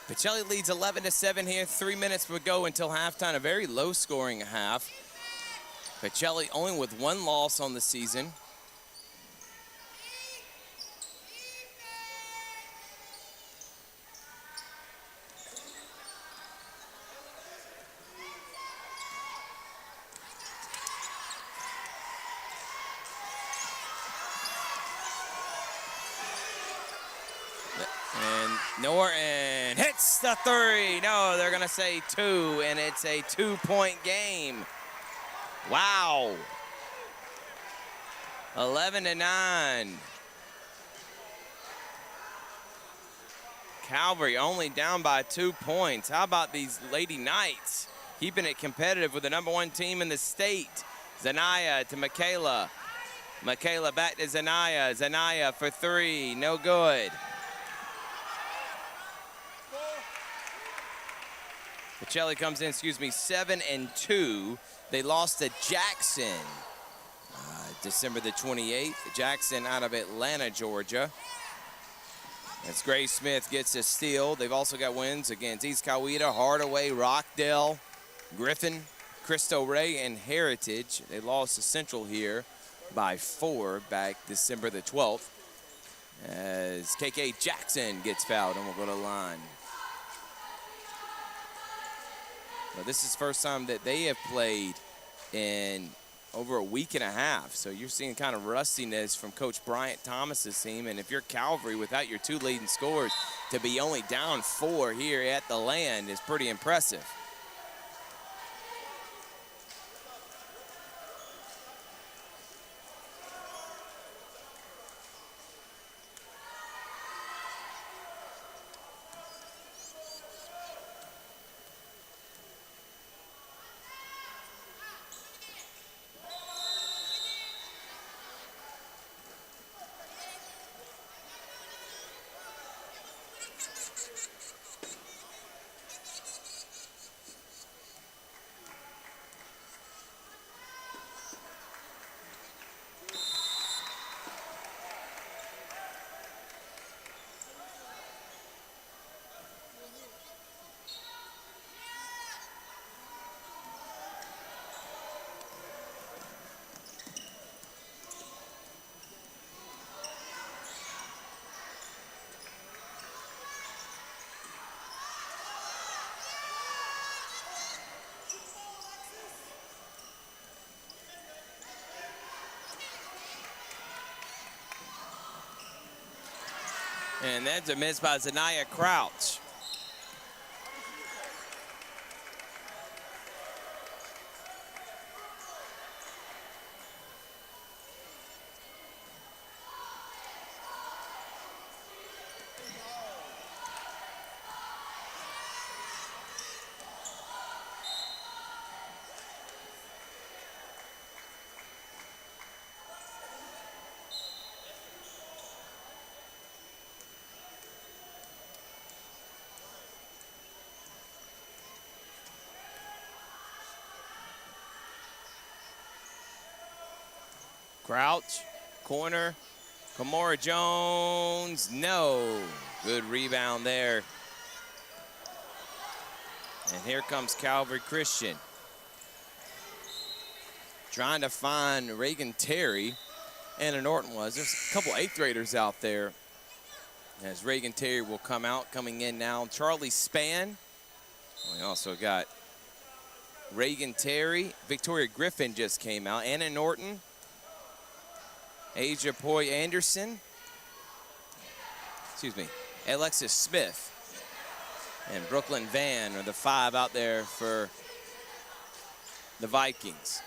Pacelli leads 11-7 here. 3 minutes would go until halftime. A very low-scoring half. Pacelli only with 1 loss on the season. Norton hits the 3. No, they're going to say 2, and it's a 2-point game. Wow. 11-9. Calvary only down by 2 points. How about these Lady Knights keeping it competitive with the #1 team in the state? Zanaya to Michaela. Michaela back to Zanaya. Zanaya for 3. No good. Pacelli comes in, 7-2. They lost to Jackson December the 28th. Jackson out of Atlanta, Georgia. As Gray Smith gets a steal. They've also got wins against East Coweta, Hardaway, Rockdale, Griffin, Cristo Rey, and Heritage. They lost to Central here by 4 back December the 12th. As KK Jackson gets fouled and will go to the line. Well, this is the first time that they have played in over a week and a half. So you're seeing kind of rustiness from Coach Bryant Thomas's team. And if you're Calvary without your 2 leading scorers, to be only down 4 here at the Land is pretty impressive. And that's a miss by Zanaya Crouch. Crouch, corner, Kamora Jones, no. Good rebound there. And here comes Calvary Christian. Trying to find Reagan Terry. Anna Norton was. There's a couple 8th graders out there. As Reagan Terry will come out, coming in now. Charlie Spann. We also got Reagan Terry. Victoria Griffin just came out. Anna Norton. Asia Poi Anderson. Alexis Smith. And Brooklyn Van are the 5 out there for the Vikings.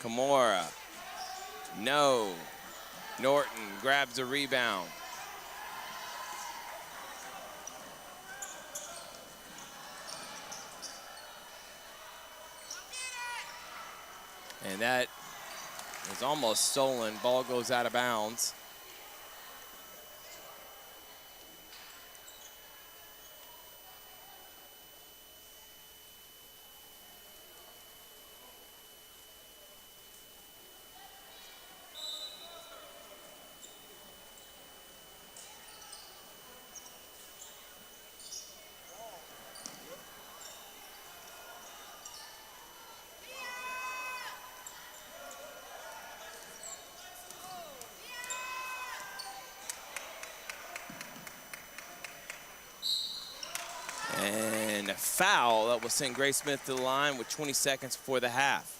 Kamora. No. Norton grabs a rebound. And that is almost stolen. Ball goes out of bounds. And a foul that will send Gray Smith to the line with 20 seconds before the half.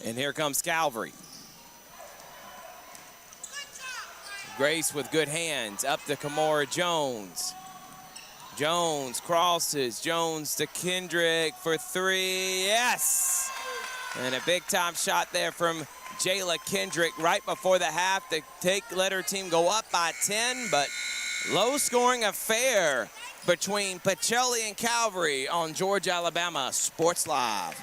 And here comes Calvary. Grace with good hands, up to Kamora Jones. Jones crosses, Jones to Kendrick for three, yes! And a big time shot there from Jayla Kendrick right before the half to let her team go up by 10, but low scoring affair between Pacelli and Calvary on Georgia, Alabama Sports Live.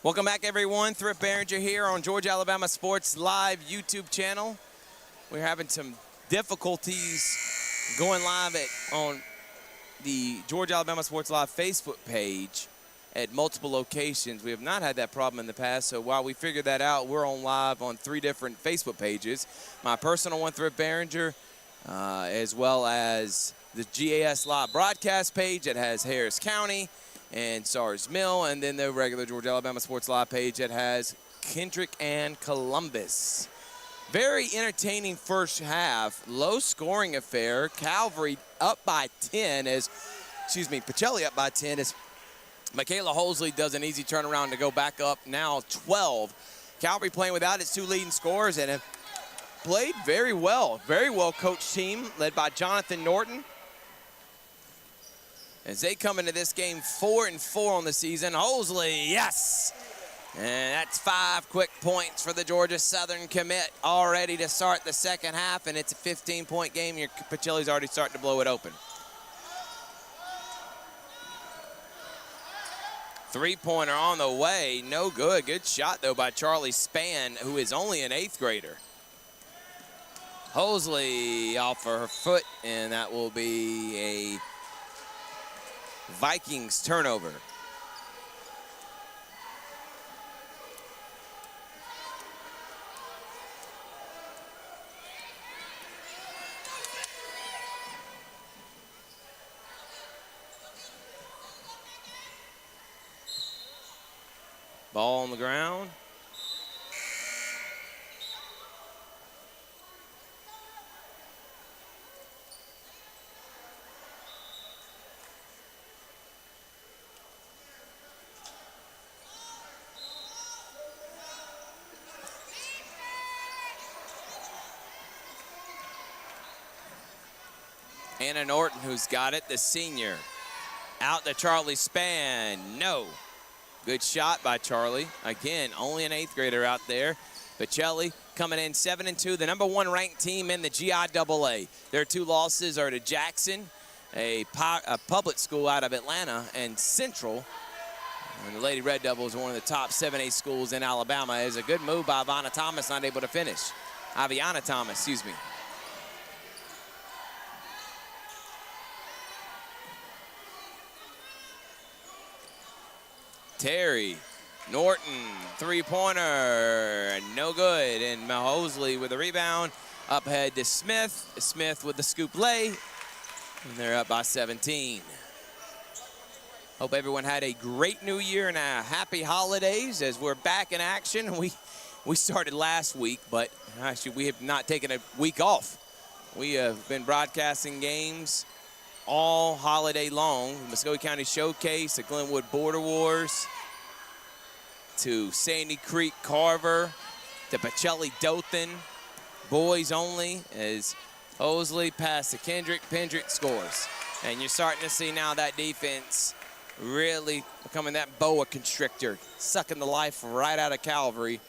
Welcome back, everyone. Thrift Behringer here on Georgia Alabama Sports Live YouTube channel. We're having some difficulties going live on the Georgia Alabama Sports Live Facebook page at multiple locations. We have not had that problem in the past, so while we figured that out, we're on live on 3 different Facebook pages. My personal one, Thrift Behringer, as well as the GAS Live broadcast page that has Harris County and Sars Mill, and then the regular Georgia Alabama Sports Live page that has Kendrick and Columbus. Very entertaining first half, low scoring affair. Calvary up by 10 Pacelli up by 10 as Michaela Hosley does an easy turnaround to go back up, now 12. Calvary playing without its 2 leading scorers and have played very well coached team led by Jonathan Norton. As they come into this game 4-4 on the season. Hosley, yes! And that's 5 quick points for the Georgia Southern commit, all ready to start the second half, and it's a 15-point game. Your Pacelli's already starting to blow it open. 3-pointer on the way, no good. Good shot, though, by Charlie Spann, who is only an 8th grader. Hosley off of her foot, and that will be a Vikings turnover. Ball on the ground. Anna Norton, who's got it, the senior. Out to Charlie Spann, no. Good shot by Charlie. Again, only an 8th grader out there. Pacelli coming in 7-2, the #1 ranked team in the GIAA. Their 2 losses are to Jackson, a public school out of Atlanta, and Central. And the Lady Red Devils are one of the top 7A schools in Alabama. It's a good move by Aviana Thomas, not able to finish. Aviana Thomas, excuse me. Terry, Norton, 3-pointer, no good. And Mosley with a rebound. Up ahead to Smith. Smith with the scoop lay. And they're up by 17. Hope everyone had a great new year and a happy holidays as we're back in action. We started last week, but actually we have not taken a week off. We have been broadcasting games all holiday long. Muskogee County Showcase, the Glenwood Border Wars, to Sandy Creek Carver, to Pacelli Dothan, boys only, as Hosley passed to Kendrick. Pendrick scores. And you're starting to see now that defense really becoming that boa constrictor, sucking the life right out of Calvary.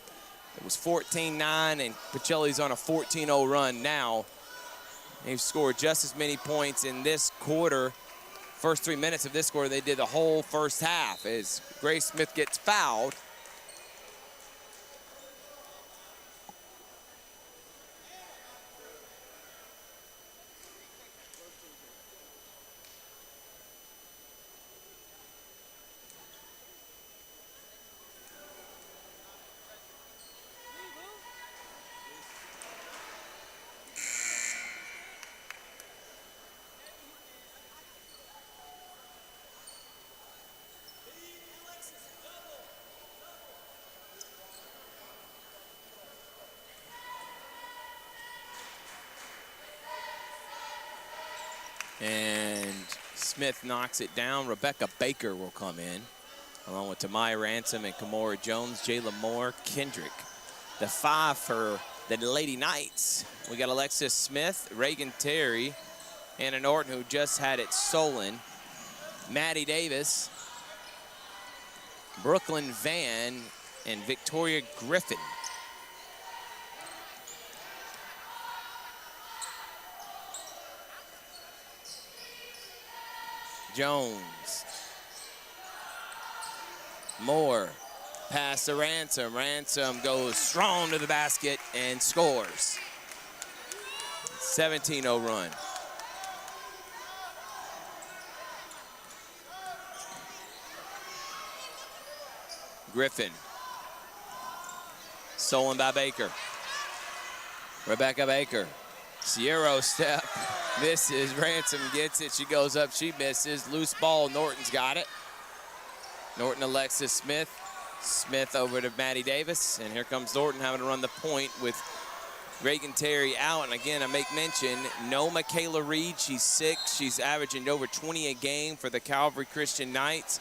It was 14-9, and Pacelli's on a 14-0 run now. They've scored just as many points in this quarter. First 3 minutes of this quarter, they did the whole first half as Grace Smith gets fouled. And Smith knocks it down. Rebecca Baker will come in, along with Tamaya Ransom and Kamora Jones, Jayla Moore, Kendrick. The 5 for the Lady Knights. We got Alexis Smith, Reagan Terry, Anna Norton, who just had it stolen, Maddie Davis, Brooklyn Van, and Victoria Griffin. Jones, Moore, Pass to Ransom. Ransom goes strong to the basket and scores. 17-0 run. Griffin. Stolen by Baker. Rebecca Baker. Sierra step. Misses. Ransom gets it. She goes up. She misses. Loose ball. Norton's got it. Norton, Alexis Smith. Smith over to Maddie Davis. And here comes Norton having to run the point with Reagan Terry out. And again, I make mention, no Michaela Reed. She's sick. She's averaging over 20 a game for the Calvary Christian Knights.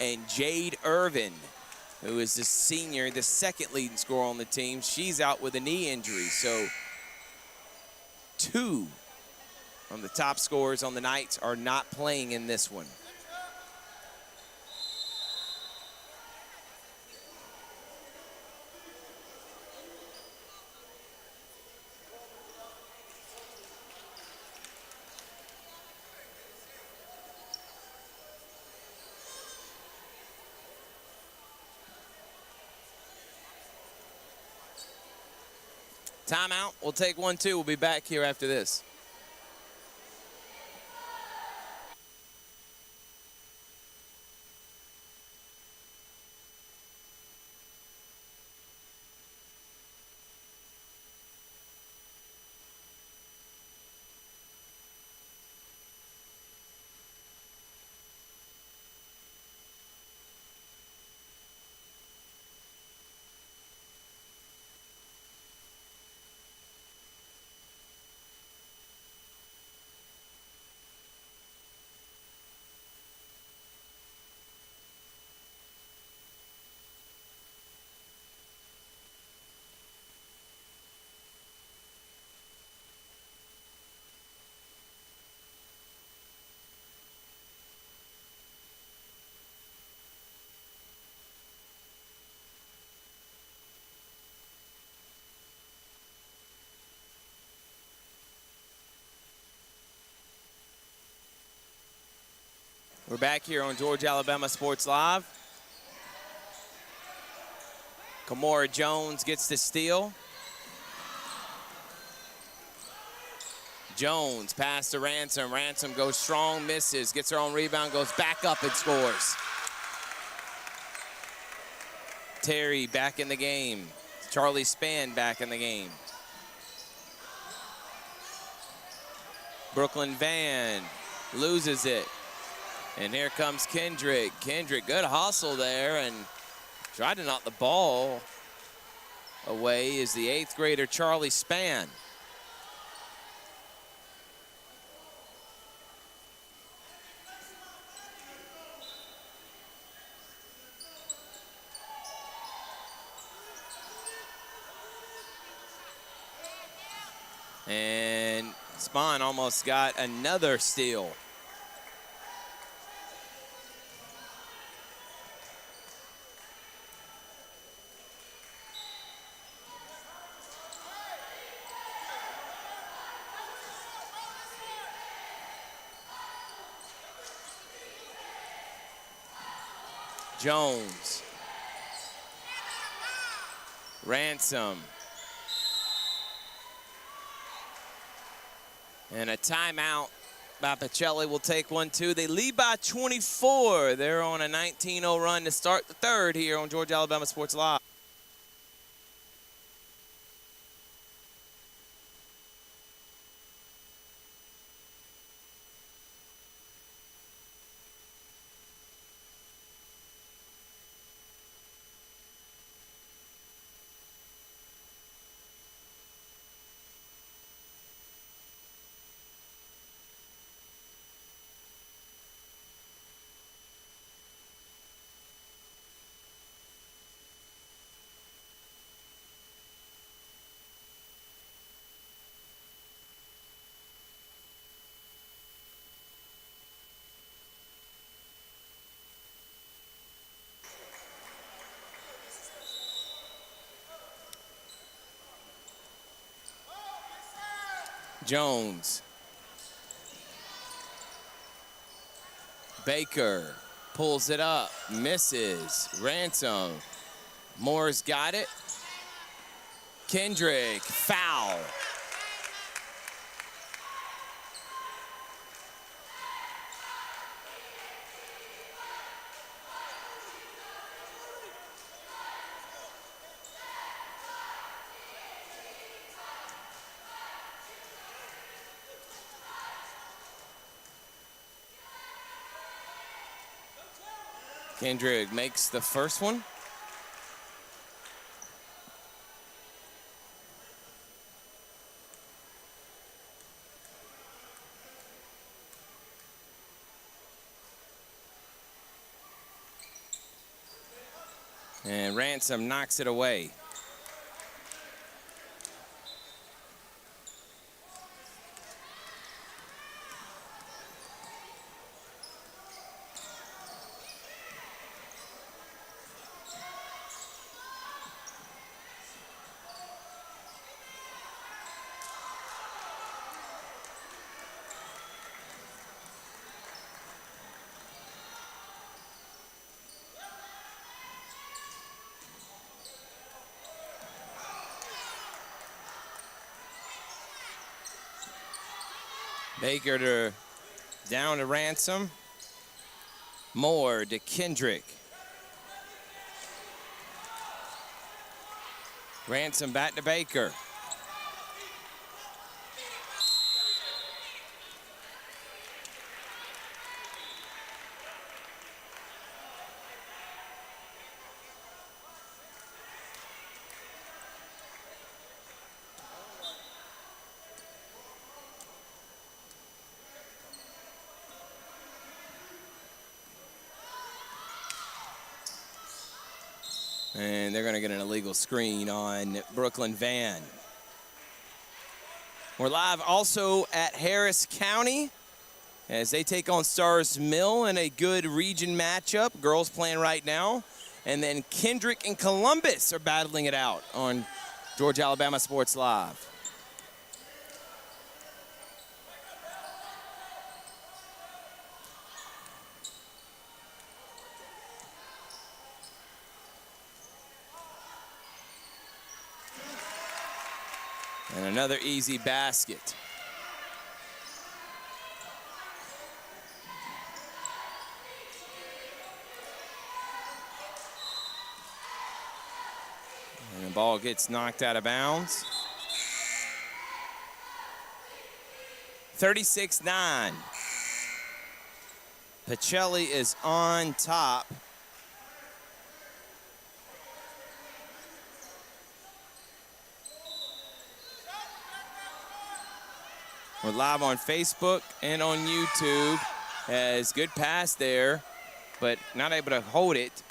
And Jade Irvin, who is the senior, the second leading scorer on the team, she's out with a knee injury. So 2 from the top scorers on the Knights are not playing in this one. Timeout. We'll take 1-2. We'll be back here after this. We're back here on Georgia-Alabama Sports Live. Kamora Jones gets the steal. Jones, pass to Ransom. Ransom goes strong, misses, gets her own rebound, goes back up and scores. Terry back in the game. Charlie Spann back in the game. Brooklyn Van loses it. And here comes Kendrick. Kendrick, good hustle there and tried to knock the ball away is the 8th grader Charlie Spann. And Spann almost got another steal. Jones. Ransom. And a timeout by Pacelli. Will take 1-2. They lead by 24. They're on a 19-0 run to start the third here on Georgia-Alabama Sports Live. Jones. Baker pulls it up, misses. Ransom Moore's got it. Kendrick, foul. Kendrick makes the first one. And Ransom knocks it away. Baker down to Ransom. Moore to Kendrick. Ransom back to Baker. And they're going to get an illegal screen on Brooklyn Van. We're live also at Harris County as they take on Stars Mill in a good region matchup. Girls playing right now. And then Kendrick and Columbus are battling it out on Georgia Alabama Sports Live. And another easy basket. And the ball gets knocked out of bounds. 36-9. Pacelli is on top. We're live on Facebook and on YouTube. As good pass there, but not able to hold it.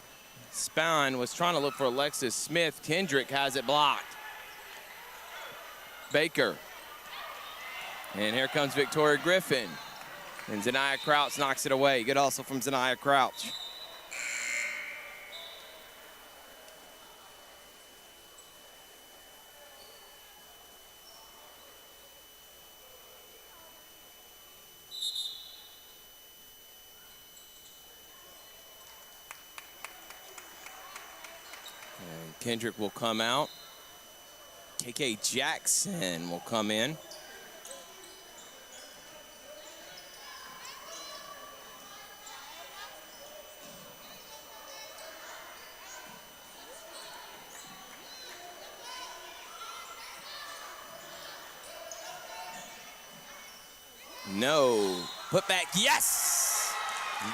Spahn was trying to look for Alexis Smith. Kendrick has it blocked. Baker. And here comes Victoria Griffin. And Zaniah Crouch knocks it away. Good hustle from Zaniah Crouch. Kendrick will come out. KK Jackson will come in. No. Put back. Yes!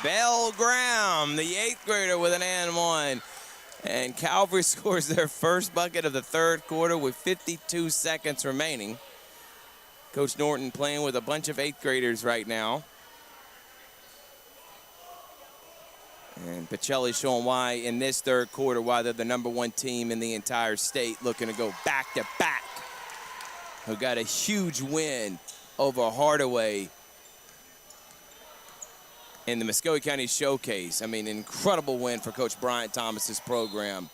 Belle Graham, the 8th grader with an and one. And Calvary scores their first bucket of the third quarter with 52 seconds remaining. Coach Norton playing with a bunch of 8th graders right now. And Pacelli showing why in this third quarter, why they're the #1 team in the entire state, looking to go back-to-back. Who got a huge win over Hardaway in the Muskogee County Showcase. I mean, incredible win for Coach Bryant Thomas's program.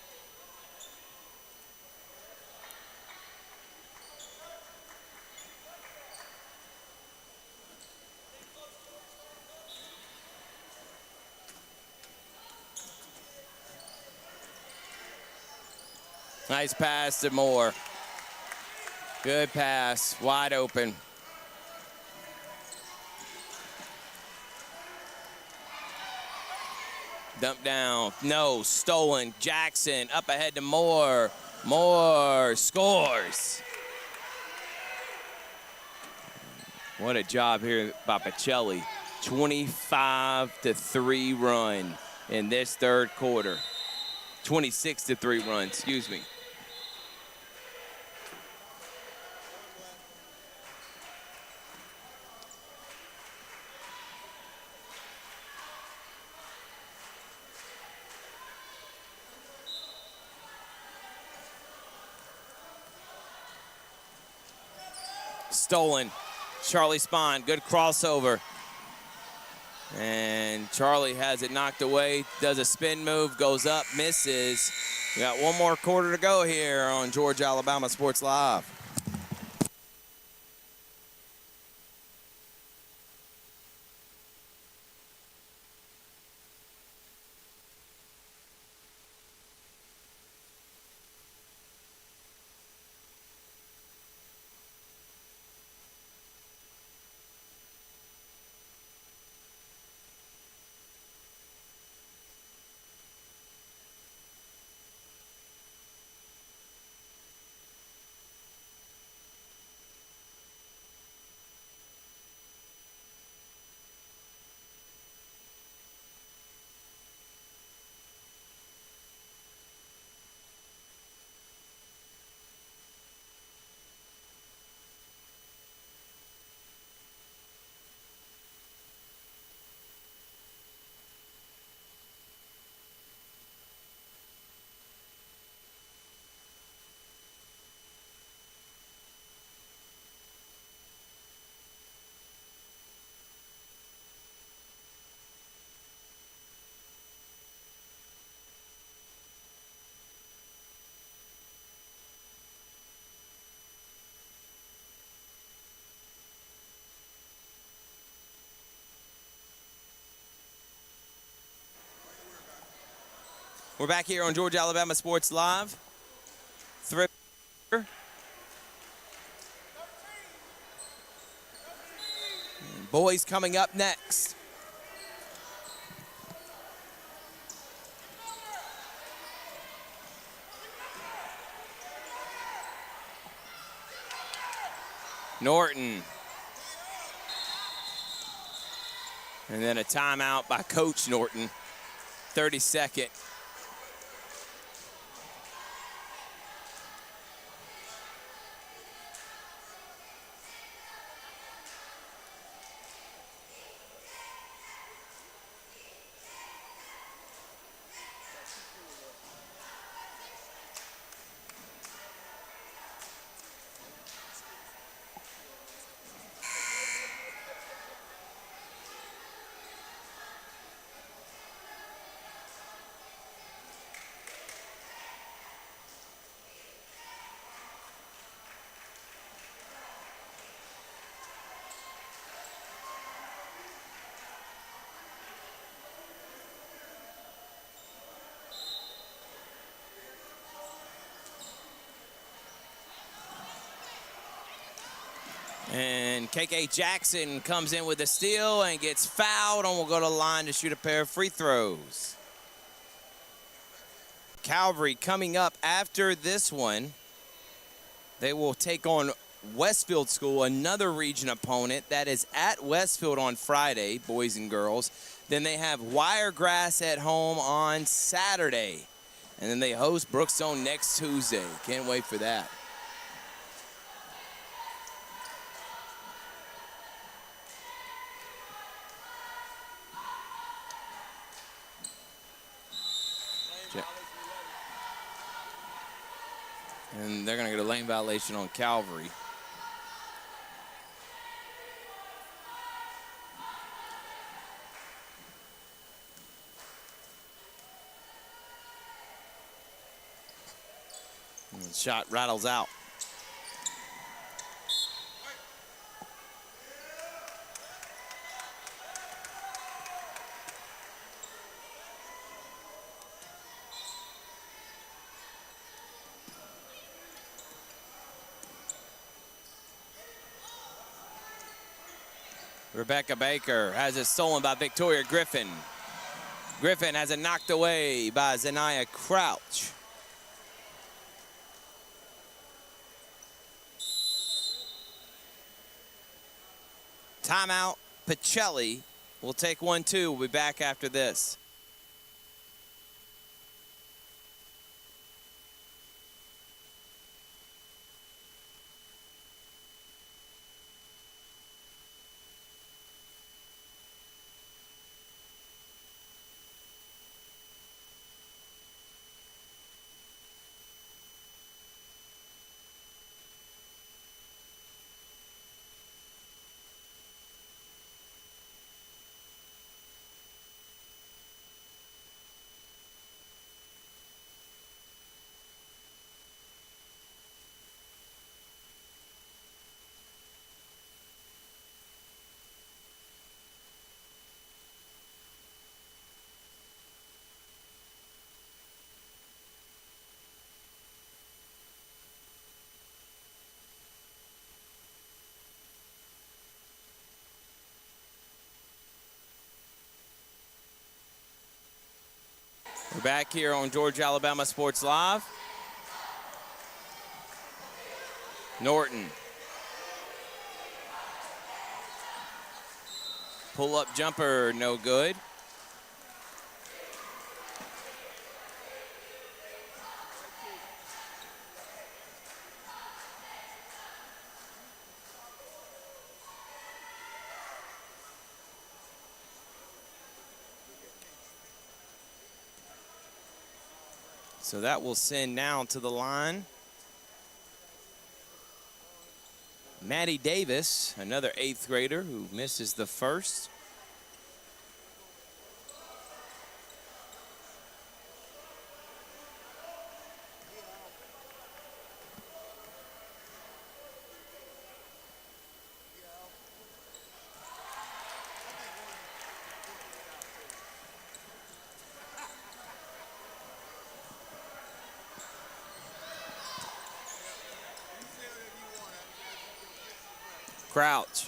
Nice pass to Moore. Good pass, wide open. Dump down, no, stolen. Jackson up ahead to Moore. Moore scores. What a job here by Pacelli. 25-3 run in this third quarter. 26-3 run, excuse me. Stolen. Charlie Spahn, good crossover. And Charlie has it knocked away, does a spin move, goes up, misses. We got one more quarter to go here on Georgia Alabama Sports Live. We're back here on Georgia Alabama Sports Live. Boys coming up next. Norton. And then a timeout by Coach Norton. 32nd. And KK Jackson comes in with a steal and gets fouled and will go to the line to shoot a pair of free throws. Calvary coming up after this one. They will take on Westfield School, another region opponent that is at Westfield on Friday, boys and girls. Then they have Wiregrass at home on Saturday. And then they host Brookstone next Tuesday. Can't wait for that. And they're going to get a lane violation on Calvary. And the shot rattles out. Rebecca Baker has it stolen by Victoria Griffin. Griffin has it knocked away by Zanaya Crouch. Timeout. Pacelli will take 1-2. We'll be back after this. We're back here on Georgia Alabama Sports Live. Norton. Pull-up jumper, no good. So that will send now to the line Maddie Davis, another 8th grader who misses the first. Crouch.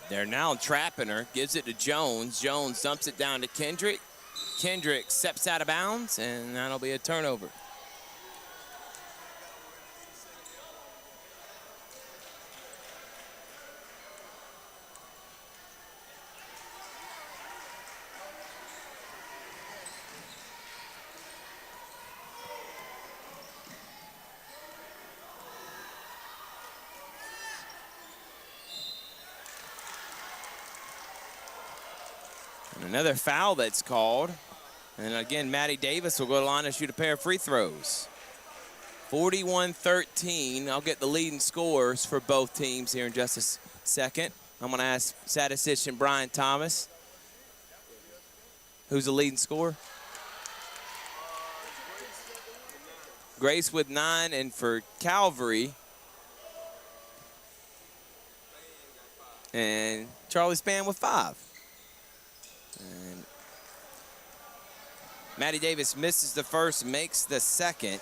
They're now trapping her. Gives it to Jones. Jones dumps it down to Kendrick. Kendrick steps out of bounds, and that'll be a turnover. Another foul that's called. And again, Maddie Davis will go to the line and shoot a pair of free throws. 41-13. I'll get the leading scorers for both teams here in just a second. I'm going to ask statistician Brian Thomas. Who's the leading scorer? Grace with 9, and for Calvary. And Charlie Spann with 5. And Maddie Davis misses the first, makes the second.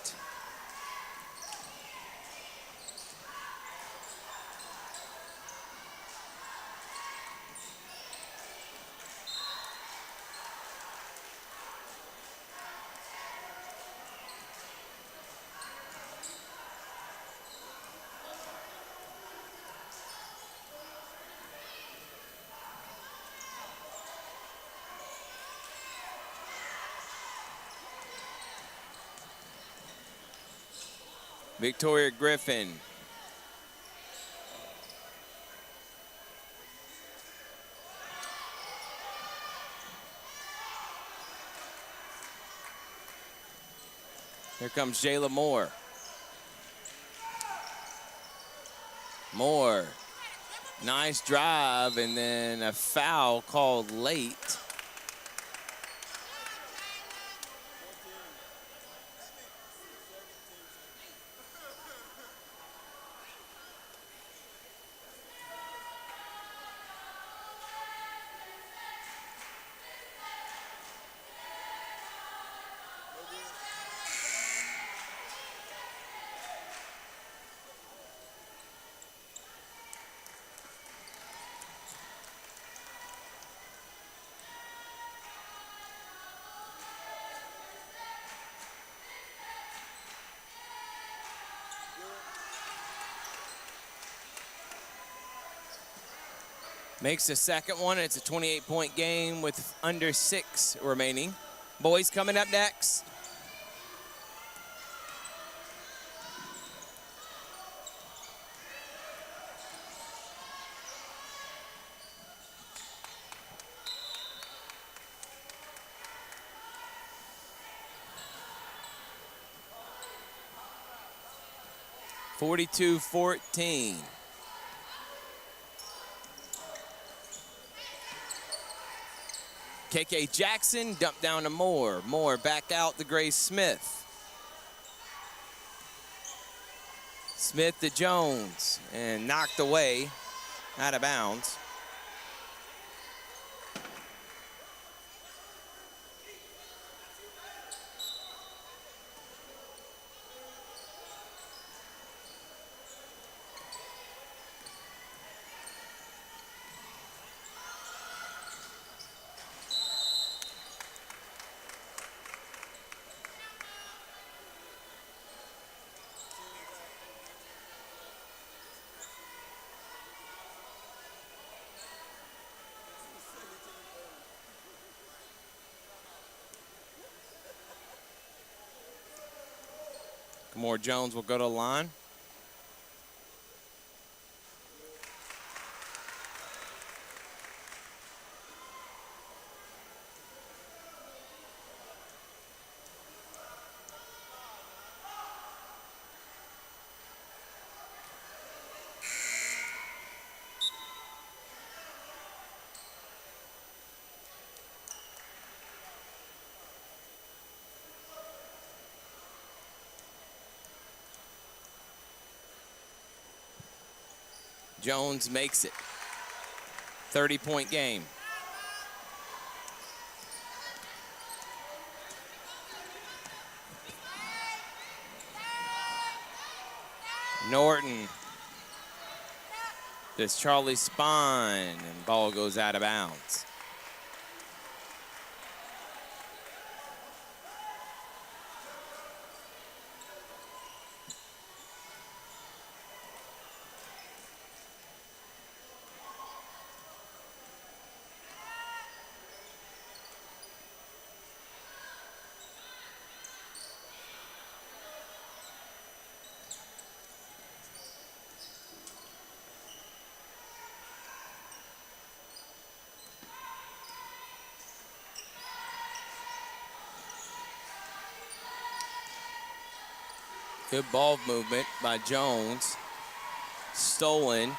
Victoria Griffin. Here comes Jayla Moore. Moore. Nice drive, and then a foul called late. Makes the second one, and it's a 28-point game with under 6 remaining. Boys coming up next. (42-14). KK Jackson dumped down to Moore. Moore back out to Grace Smith. Smith to Jones and knocked away out of bounds. Moore Jones will go to the line. Jones makes it. 30-point game. Norton. There's Charlie Spine, and ball goes out of bounds. Good ball movement by Jones. Stolen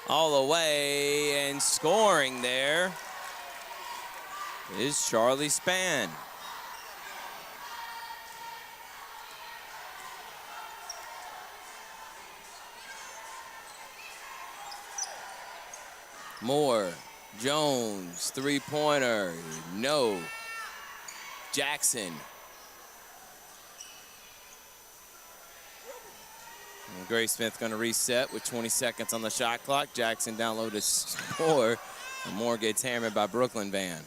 all the way, and scoring there is Charlie Spann. Moore, Jones, three-pointer, no. Jackson. And Grace Smith going to reset with 20 seconds on the shot clock. Jackson down low to score, and Moore gets hammered by Brooklyn Van.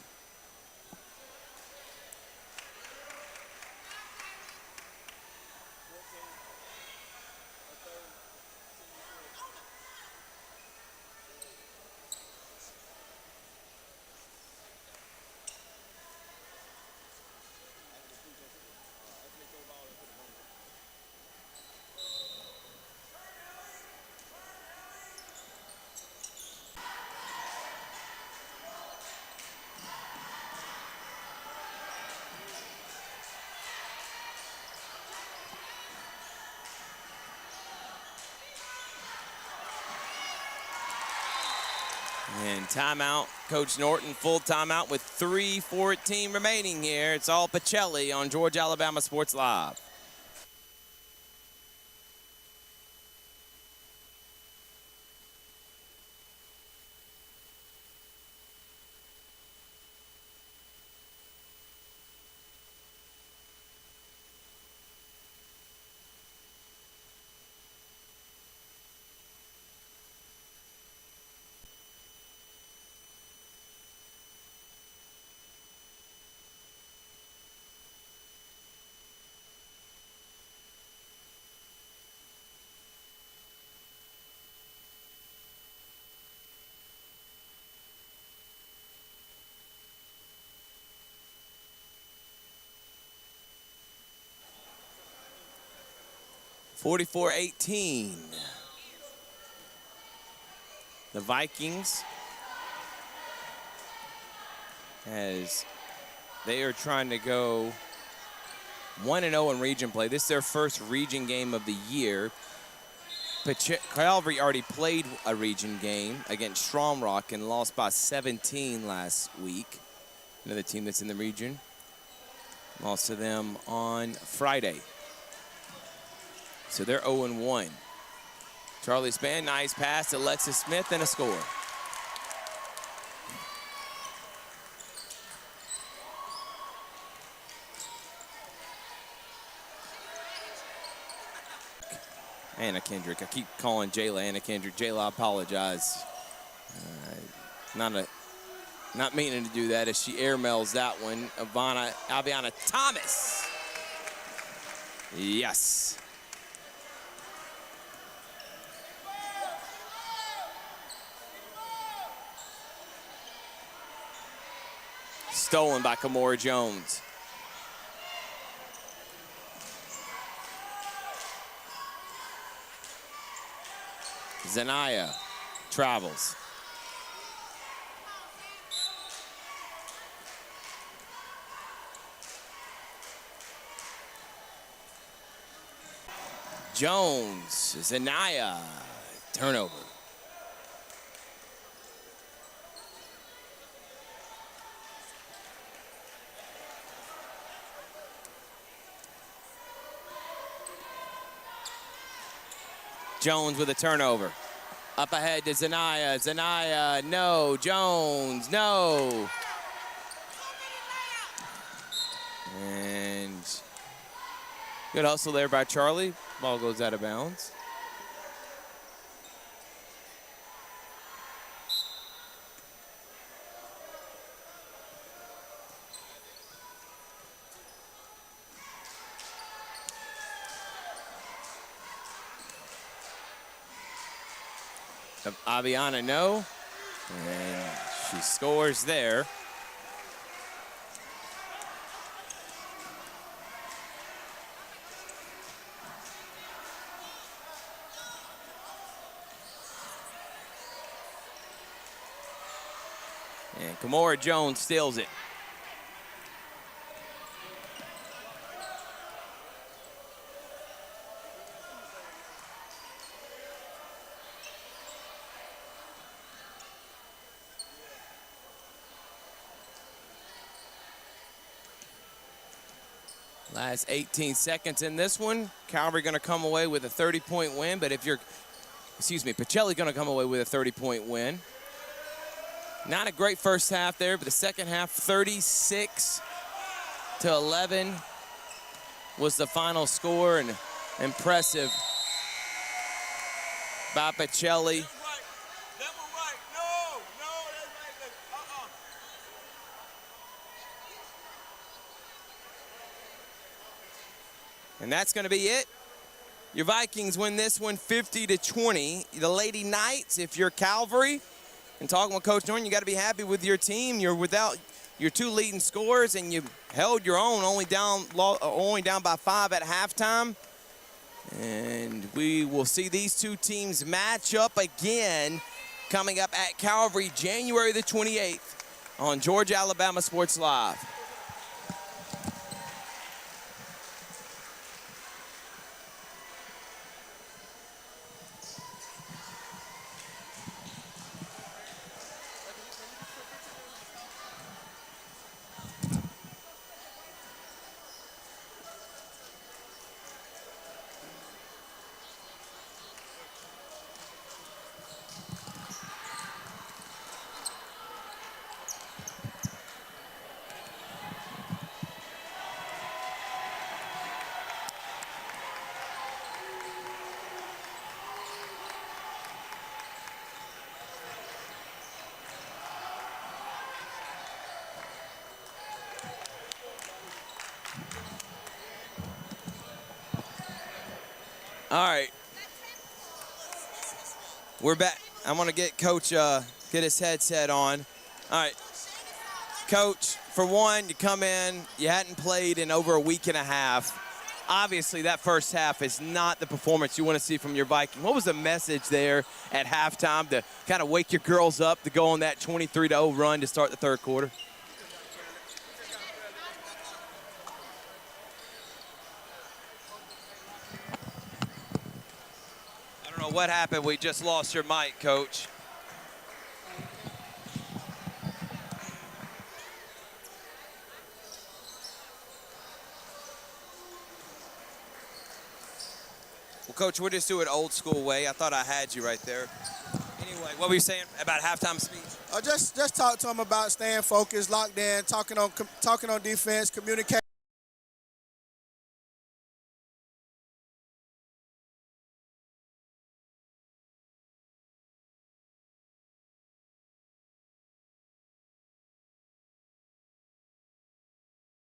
And timeout, Coach Norton, full timeout with 3:14 remaining here. It's all Pacelli on Georgia Alabama Sports Live. 44-18. The Vikings, as they are trying to go 1-0 in region play. This is their first region game of the year. Calvary already played a region game against Stromrock and lost by 17 last week. Another team that's in the region. Lost to them on Friday. So they're 0-1. Charlie Spann, nice pass to Alexis Smith and a score. Anna Kendrick. I keep calling Jayla Anna Kendrick. Jayla, I apologize. Not meaning to do that as she airmails that one. Aviana Thomas. Yes. Stolen by Kamora Jones. Zanaya travels. Jones, Zanaya, turnover. Jones with a turnover. Up ahead to Zanaya. Zanaya, no. Jones, no. And good hustle there by Charlie. Ball goes out of bounds. Aviana, no. And she scores there. And Kamora Jones steals it. Last 18 seconds in this one. Calvary going to come away with a 30-point win, but if you're, Pacelli going to come away with a 30-point win. Not a great first half there, but the second half, 36-11 was the final score, and impressive by Pacelli. And that's going to be it. Your Vikings win this one 50-20. The Lady Knights, if you're Calvary, and talking with Coach Norton, you got to be happy with your team. You're without your two leading scorers, and you held your own, only down by 5 at halftime. And we will see these two teams match up again coming up at Calvary January the 28th on Georgia Alabama Sports Live. All right, we're back. I'm gonna get Coach get his headset on. All right, Coach. For one, you come in, you hadn't played in over a week and a half. obviously that first half is not the performance you want to see from your Viking. What was the message there at halftime to kind of wake your girls up to go on that 23-0 run to start the third quarter? I don't know what happened. We just lost your mic, Coach. Well, Coach, we'll just do it old school way. I thought I had you right there. Anyway, what were you saying about halftime speech? Just talk to them about staying focused, locked in, talking on defense, communicating.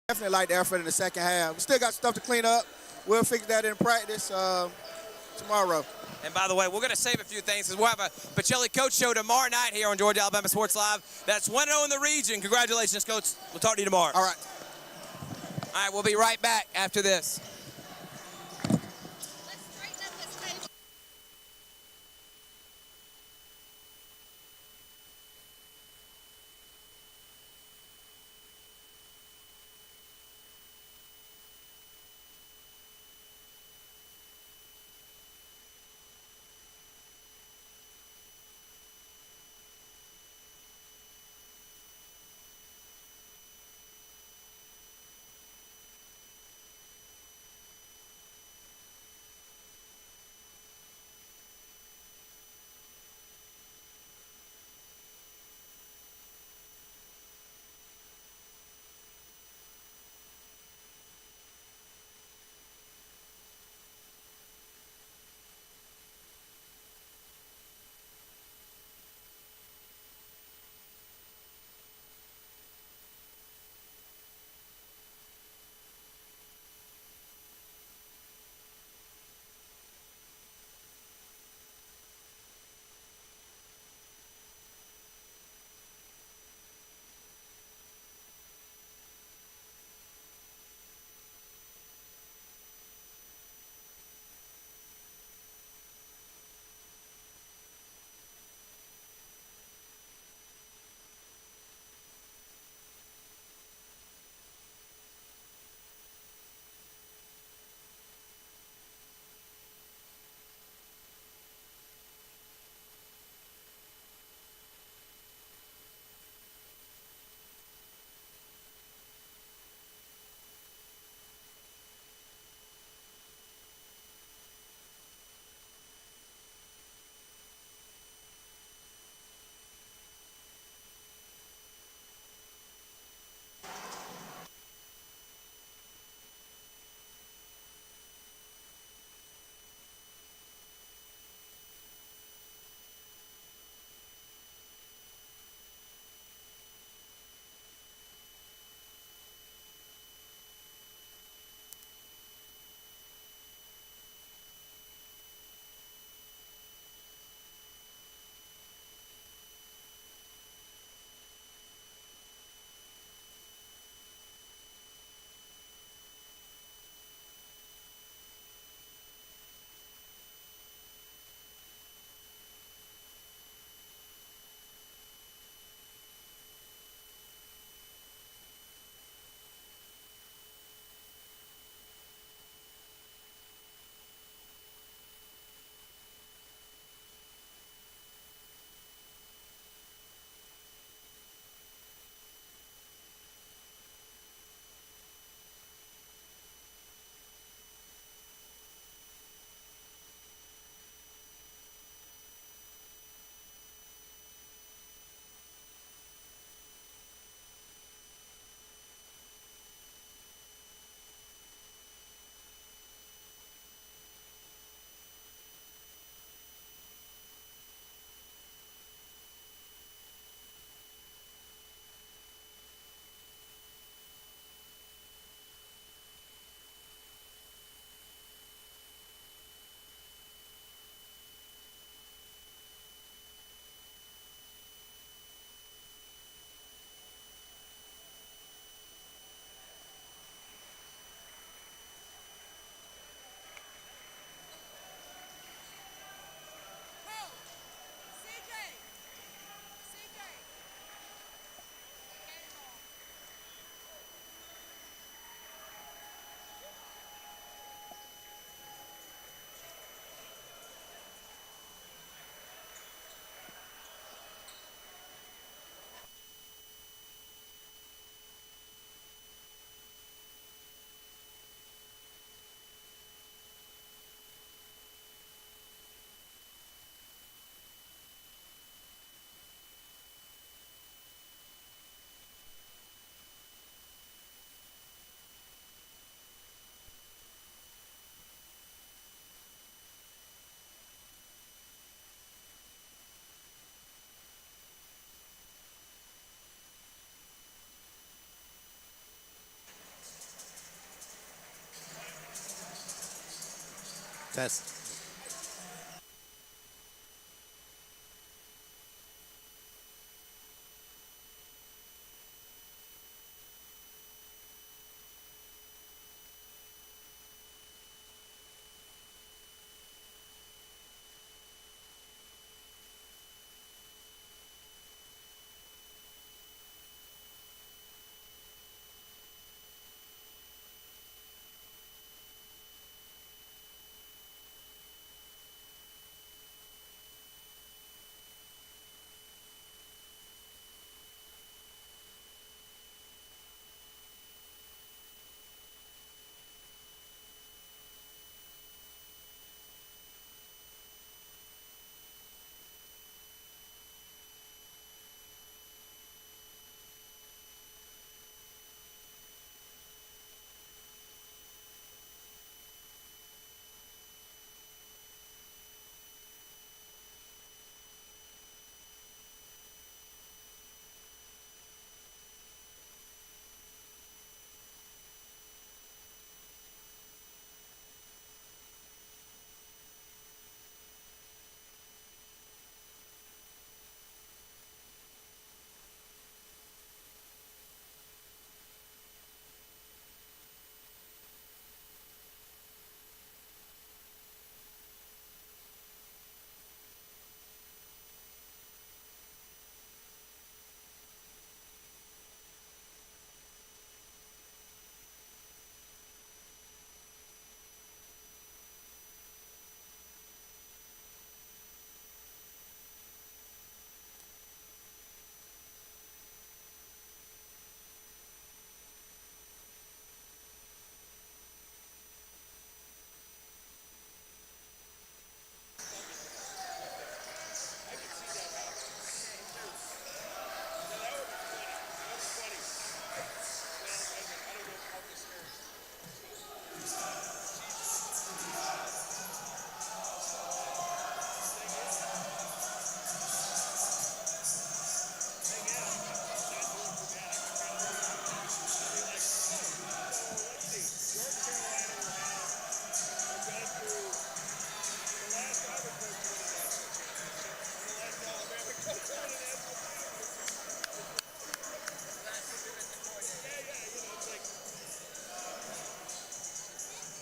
Definitely like the effort in the second half. We still got stuff to clean up. We'll fix that in practice tomorrow. And by the way, we're going to save a few things because we'll have a Pacelli Coach Show tomorrow night here on Georgia Alabama Sports Live. That's 1-0 in the region. Congratulations, Coach. We'll talk to you tomorrow. All right. All right, we'll be right back after this. Test.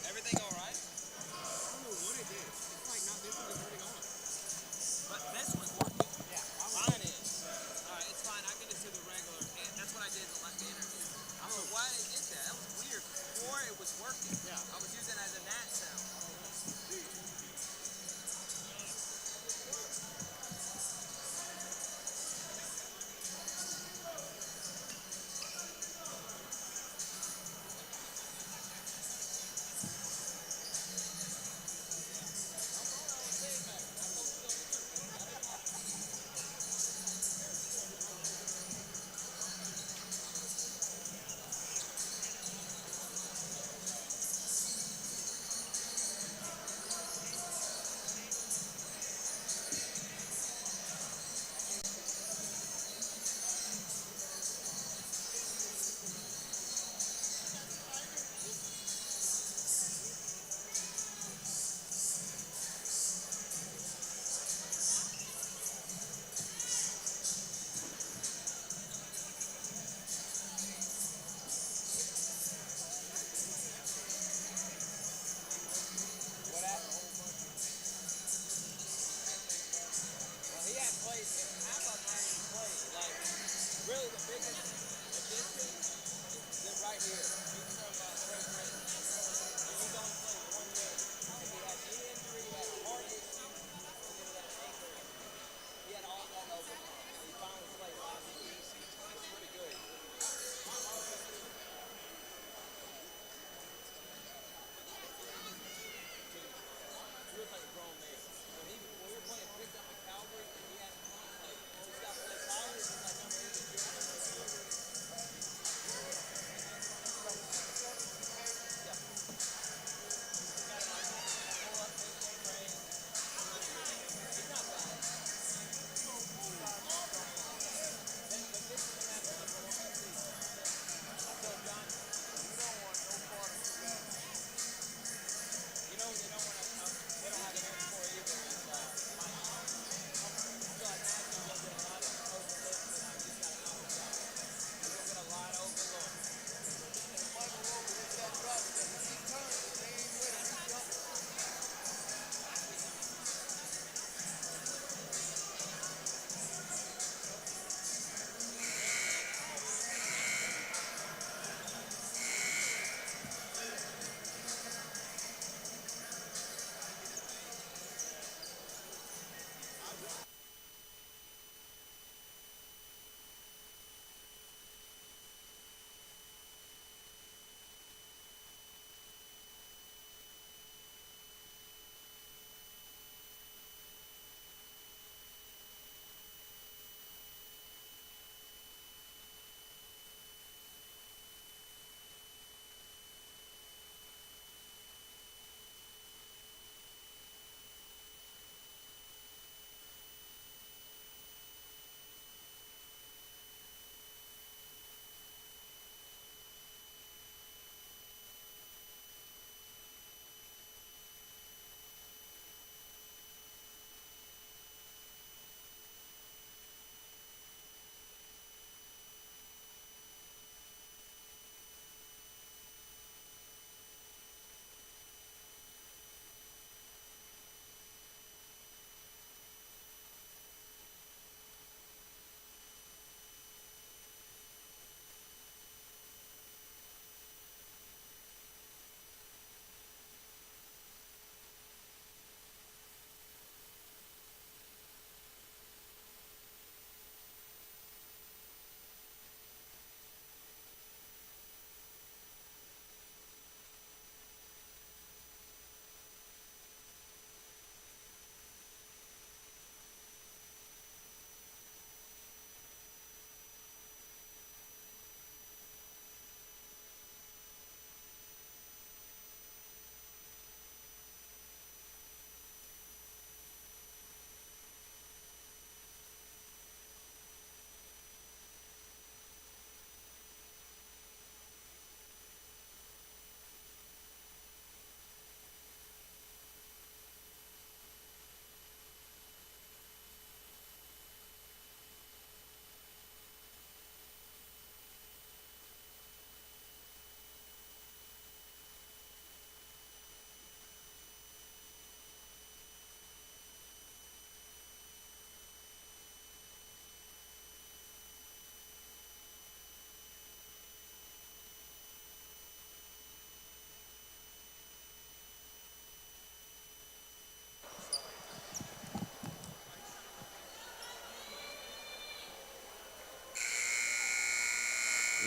Everything all right? But this one's working. Yeah. Mine is. All right, it's fine. I get it to the regular. And that's what I did in the last interview. I don't know why they did that. That was weird. Before it was working. Yeah. I was using it as a gnat sound. Really, the biggest addition is right here. He's from Great Britain. And he's only played 1 game. And he had knee injury, he had a heart issue, and he had an ankle injury. He had all that overcome. And he finally played last week. It's pretty good. He was like a grown man. When we were playing pickup at Calvary, and he had like, he's got to play college, he's like number 8 in Germany. Yeah.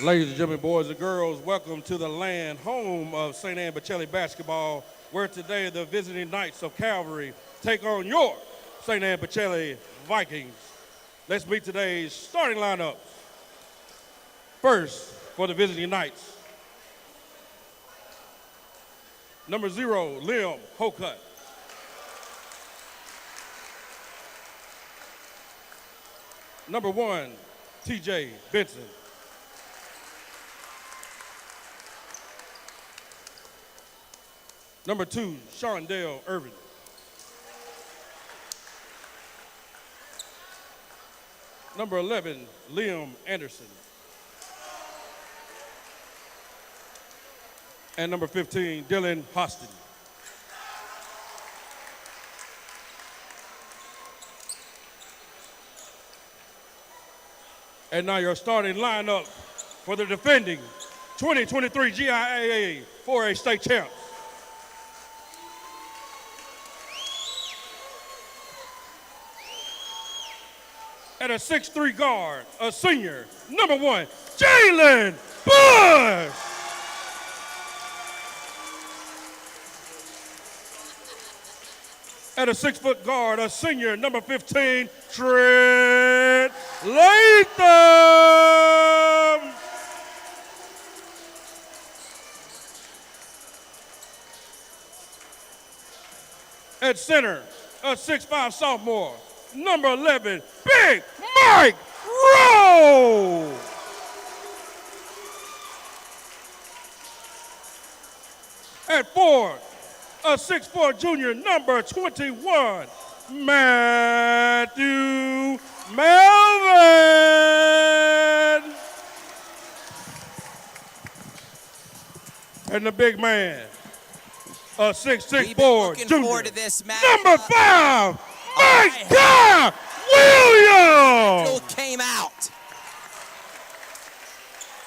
Ladies and gentlemen, boys and girls, welcome to the land, home of St. Anne Pacelli basketball, where today the visiting Knights of Calvary take on your St. Anne Pacelli Vikings. Let's meet today's starting lineup. First, for the visiting Knights, number 0, Liam Hocutt. Number 1, TJ Benson. Number 2, Shondell Irvin. Number 11, Liam Anderson. And number 15, Dylan Hostin. And now your starting lineup for the defending 2023 GIAA 4A state champs. At a 6'3" guard, a senior, number 1, Jalen Bush. At a 6-foot guard, a senior, number 15, Trent Latham. At center, a 6'5" sophomore, number 11, Big Mike Rowe. At 4, a 6'4" junior, number 21, Matthew Melvin. And the big man, a 6'4" junior, forward to this number 5, Micah Williams. Came out.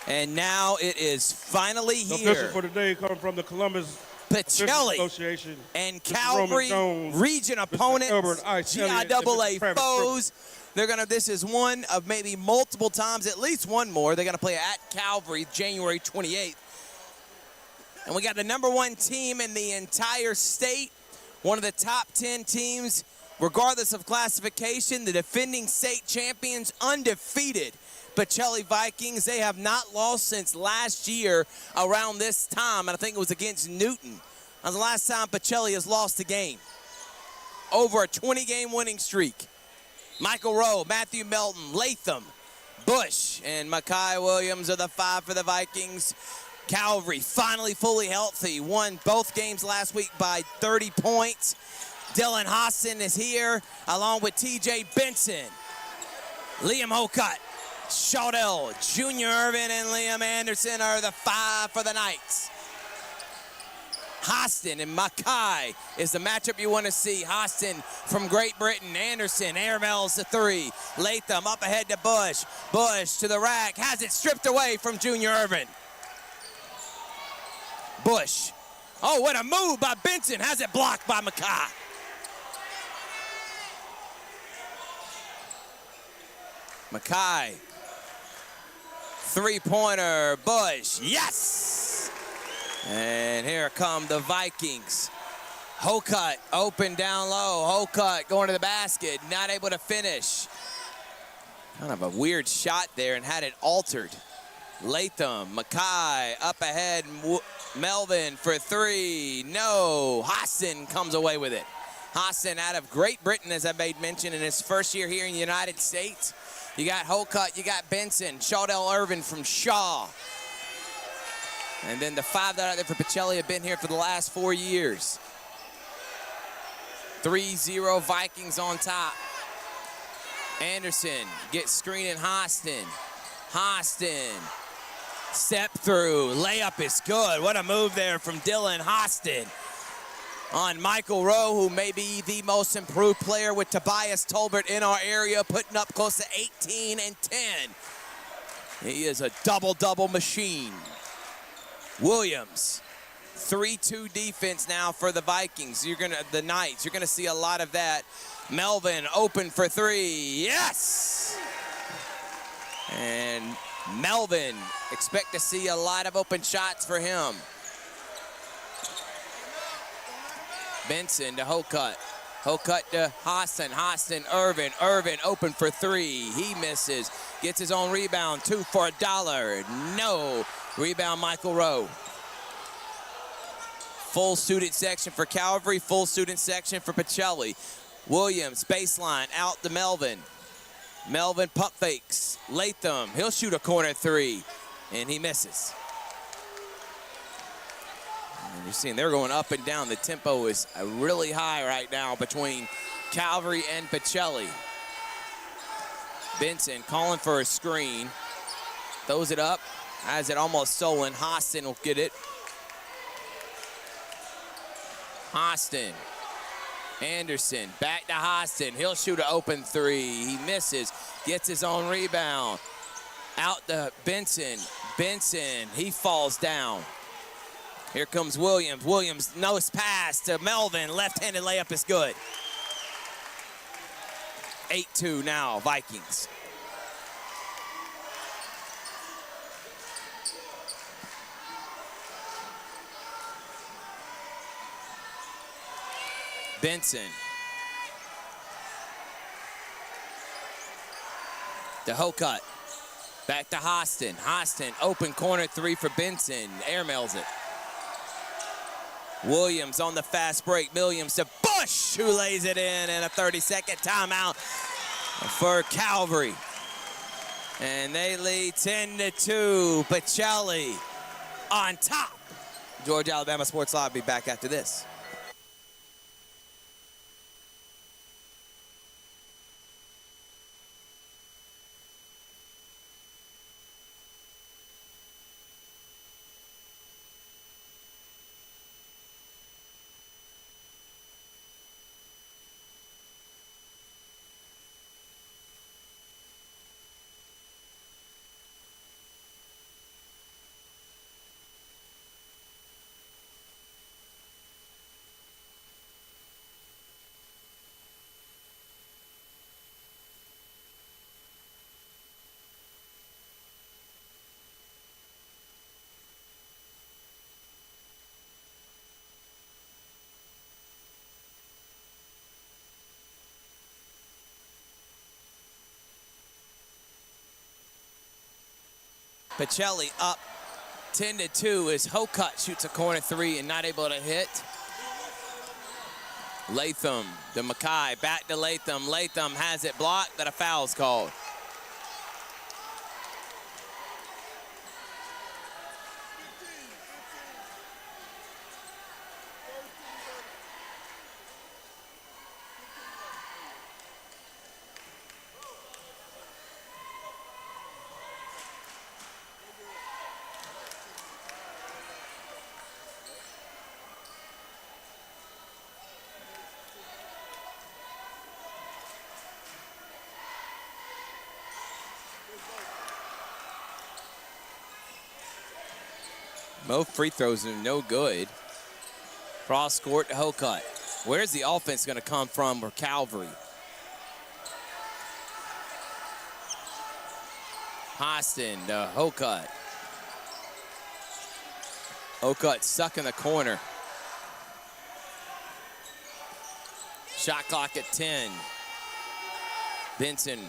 And now it is finally The here. official for today coming from the Columbus Pacelli Association and Mr. Calvary Roman Jones, region Mr. opponents, Albert Ice Elliott, and GIAA Mr. Travis foes. This is one of maybe multiple times, at least one more. They're gonna play at Calvary January 28th. And we got the number 1 team in the entire state, one of the top 10 teams, regardless of classification, the defending state champions, undefeated Pacelli Vikings. They have not lost since last year around this time, and I think it was against Newton. That was the last time Pacelli has lost a game. Over a 20-game winning streak. Michael Rowe, Matthew Melton, Latham, Bush, and Mekhi Williams are the 5 for the Vikings. Calvary finally fully healthy, won both games last week by 30 points. Dylan Hostin is here, along with TJ Benson, Liam Hocutt, Shondell, Junior Irvin, and Liam Anderson are the 5 for the Knights. Hostin and Mekhi is the matchup you want to see. Hostin from Great Britain. Anderson airmails the 3. Latham up ahead to Bush. Bush to the rack, has it stripped away from Junior Irvin. Bush. Oh, what a move by Benson. Has it blocked by Mekhi. Mekhi. 3-pointer. Bush. Yes! And here come the Vikings. Hocutt open down low. Hocutt going to the basket. Not able to finish. Kind of a weird shot there and had it altered. Latham, Mekhi up ahead. Melvin for 3. No. Hostin comes away with it. Hostin out of Great Britain, as I made mention, in his first year here in the United States. You got Hocutt, you got Benson, Shondell Irvin from Shaw. And then the 5 that are out there for Pacelli have been here for the last 4 years. 3-0 Vikings on top. Anderson gets screening Hostin. Hostin, step through, layup is good. What a move there from Dylan Hostin on Michael Rowe, who may be the most improved player with Tobias Tolbert in our area, putting up close to 18 and 10. He is a double-double machine. Williams, 3-2 defense now for the Vikings. The Knights, you're gonna see a lot of that. Melvin open for 3, yes! And Melvin, expect to see a lot of open shots for him. Benson to Hocutt. Hocutt to Hostin. Hostin, Irvin. Irvin open for three. He misses. Gets his own rebound. 2 for $1. No. Rebound, Michael Rowe. Full student section for Calvary. Full student section for Pacelli. Williams, baseline, out to Melvin. Melvin pump fakes. Latham, he'll shoot a corner three. And he misses. And you're seeing they're going up and down. The tempo is really high right now between Calvary and Pacelli. Benson calling for a screen. Throws it up. Has it almost stolen. Hostin will get it. Hostin. Anderson back to Hostin. He'll shoot an open three. He misses. Gets his own rebound. Out to Benson. Benson, he falls down. Here comes Williams. Williams, nose pass to Melvin. Left-handed layup is good. 8-2 now, Vikings. Benson. To Hocutt. Back to Hostin. Hostin, open corner three for Benson. Airmails it. Williams on the fast break. Williams to Bush, who lays it in, and a 30-second timeout for Calvary. And they lead 10-2. Pacelli on top. Georgia Alabama Sports Live will be back after this. Pacelli up 10-2 as Hocutt shoots a corner three and not able to hit. Latham to Mackay, back to Latham. Latham has it blocked, but a foul's called. Both free throws are no good. Cross court to Hocutt. Where's the offense going to come from for Calvary? Hostin to Hocutt. Hocutt stuck in the corner. Shot clock at 10. Benson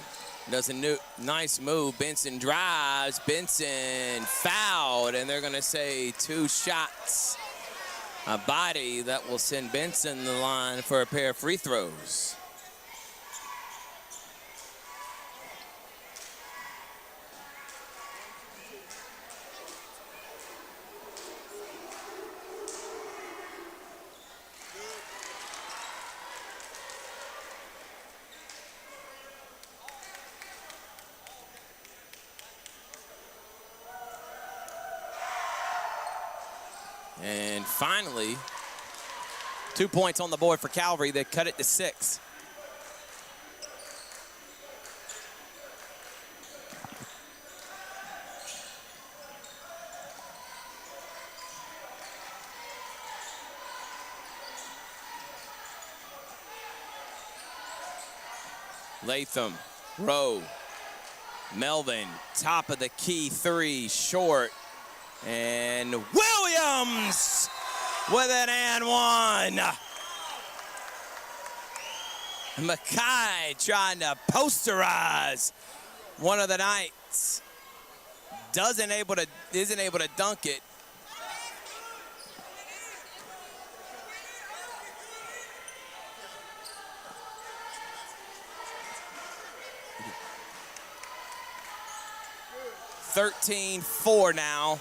does a nice move. Benson drives. Benson fouled, and they're going to say 2 shots. A body that will send Benson the line for a pair of free throws. And finally, 2 points on the board for Calvary. They cut it to 6. Latham, Rowe, Melvin, top of the key three, short. And Williams with an and one. Mackay trying to posterize one of the Knights. Isn't able to dunk it. (13-4) now.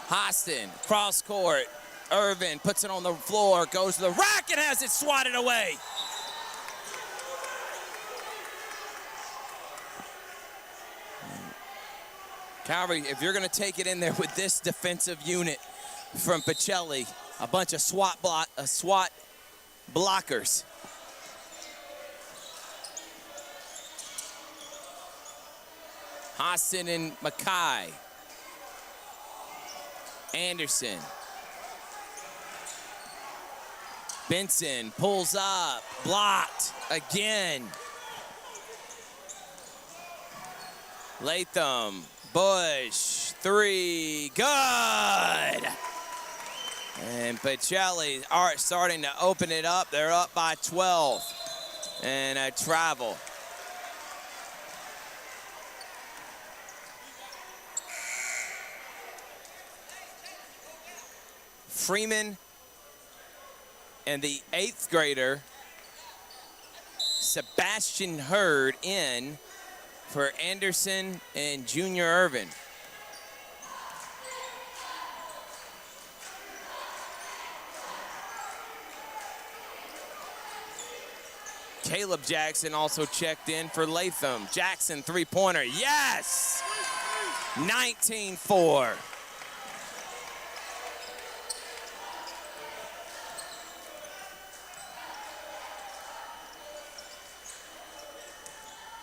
Hostin, cross court. Irvin puts it on the floor, goes to the rack and has it swatted away. Calvary, if you're going to take it in there with this defensive unit from Pacelli, a bunch of SWAT blockers. Hostin and Mackay. Anderson. Benson pulls up, blocked again. Latham, Bush, three, good! And Pacelli are starting to open it up. They're up by 12 and a travel. Freeman and the 8th grader, Sebastian Hurd, in for Anderson and Junior Irvin. Caleb Jackson also checked in for Latham. Jackson, three-pointer, yes! 19-4.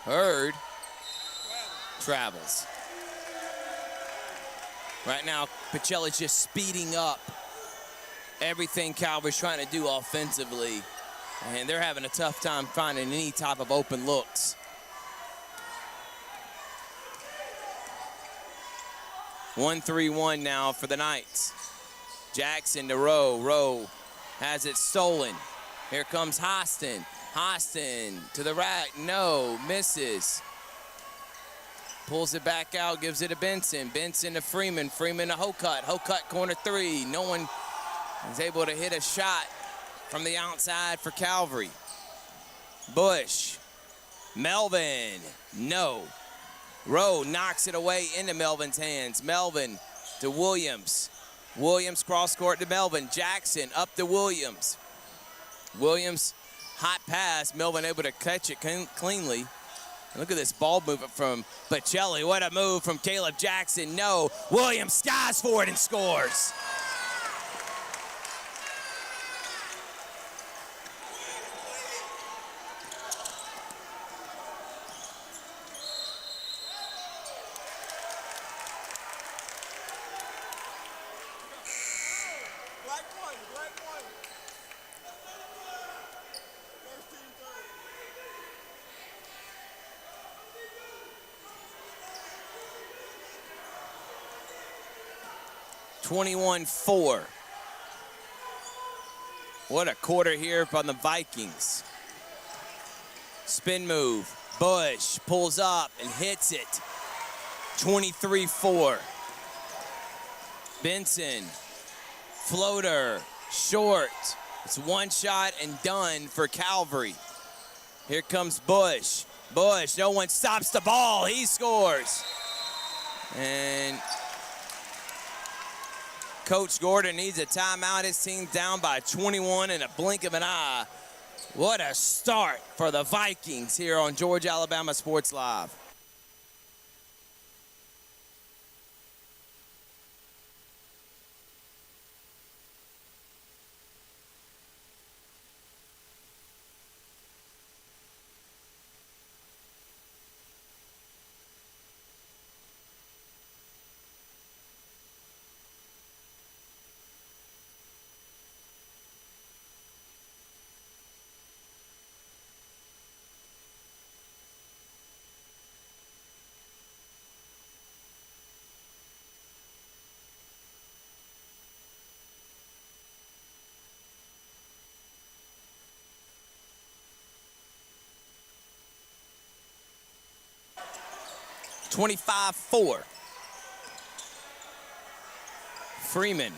Hurd travels. Right now, Pacelli's just speeding up everything Calvary's trying to do offensively, and they're having a tough time finding any type of open looks. One 3-1 now for the Knights. Jackson to Rowe. Rowe has it stolen. Here comes Hostin. Hostin to the rack, no, misses. Pulls it back out, gives it to Benson. Benson to Freeman, Freeman to Hocutt. Hocutt corner three. No one is able to hit a shot from the outside for Calvary. Bush, Melvin, no. Rowe knocks it away into Melvin's hands. Melvin to Williams. Williams cross court to Melvin. Jackson up to Williams. Williams, hot pass. Melvin able to catch it cleanly. Look at this ball movement from Pacelli. What a move from Caleb Jackson. No. Williams skies for it and scores. Black one. 21-4. What a quarter here from the Vikings. Spin move. Bush pulls up and hits it. 23-4. Benson. Floater. Short. It's one shot and done for Calvary. Here comes Bush. Bush, no one stops the ball. He scores. And Coach Gordon needs a timeout. His team's down by 21 in a blink of an eye. What a start for the Vikings here on Georgia Alabama Sports Live. 25-4. Freeman.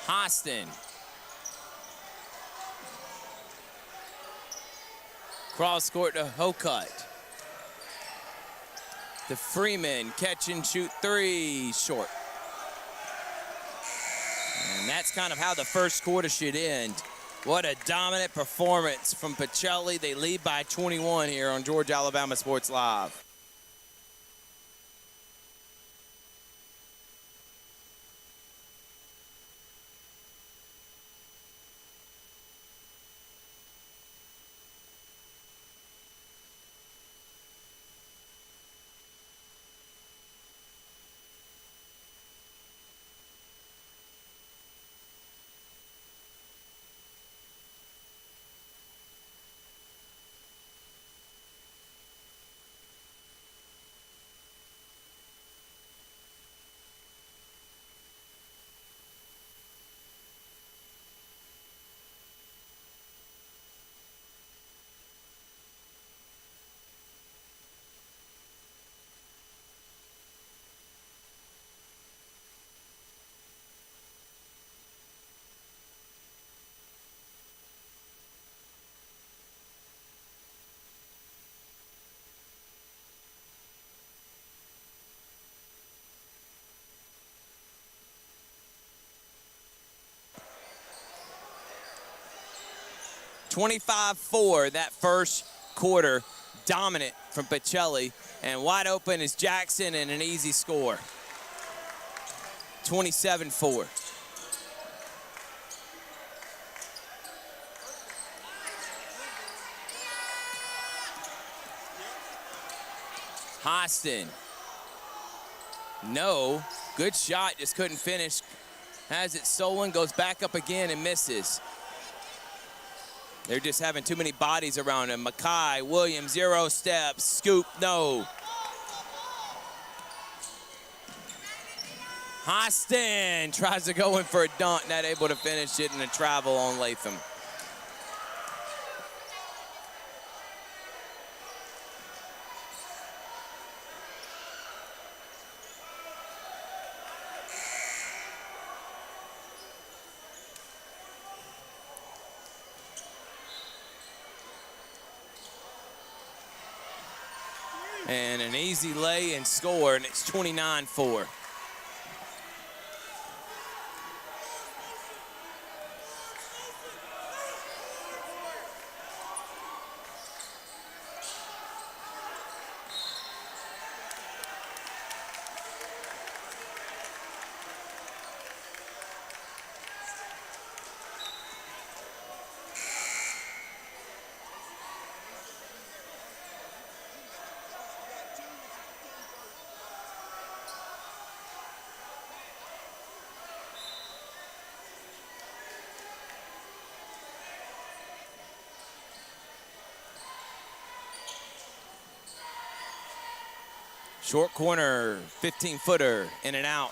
Hostin. Cross court to Hokut. To Freeman, catch and shoot three, short. And that's kind of how the first quarter should end. What a dominant performance from Pacelli. They lead by 21 here on Georgia Alabama Sports Live. (25-4) that first quarter, dominant from Pacelli, and wide open is Jackson and an easy score. 27-4. Hostin. No, good shot, just couldn't finish. Has it stolen, goes back up again and misses. They're just having too many bodies around him. Mackay, Williams, 0 steps, scoop, no. Hostin tries to go in for a dunk, not able to finish it, and a travel on Latham. And an easy lay and score, and it's 29-4. Short corner, 15-footer, in and out.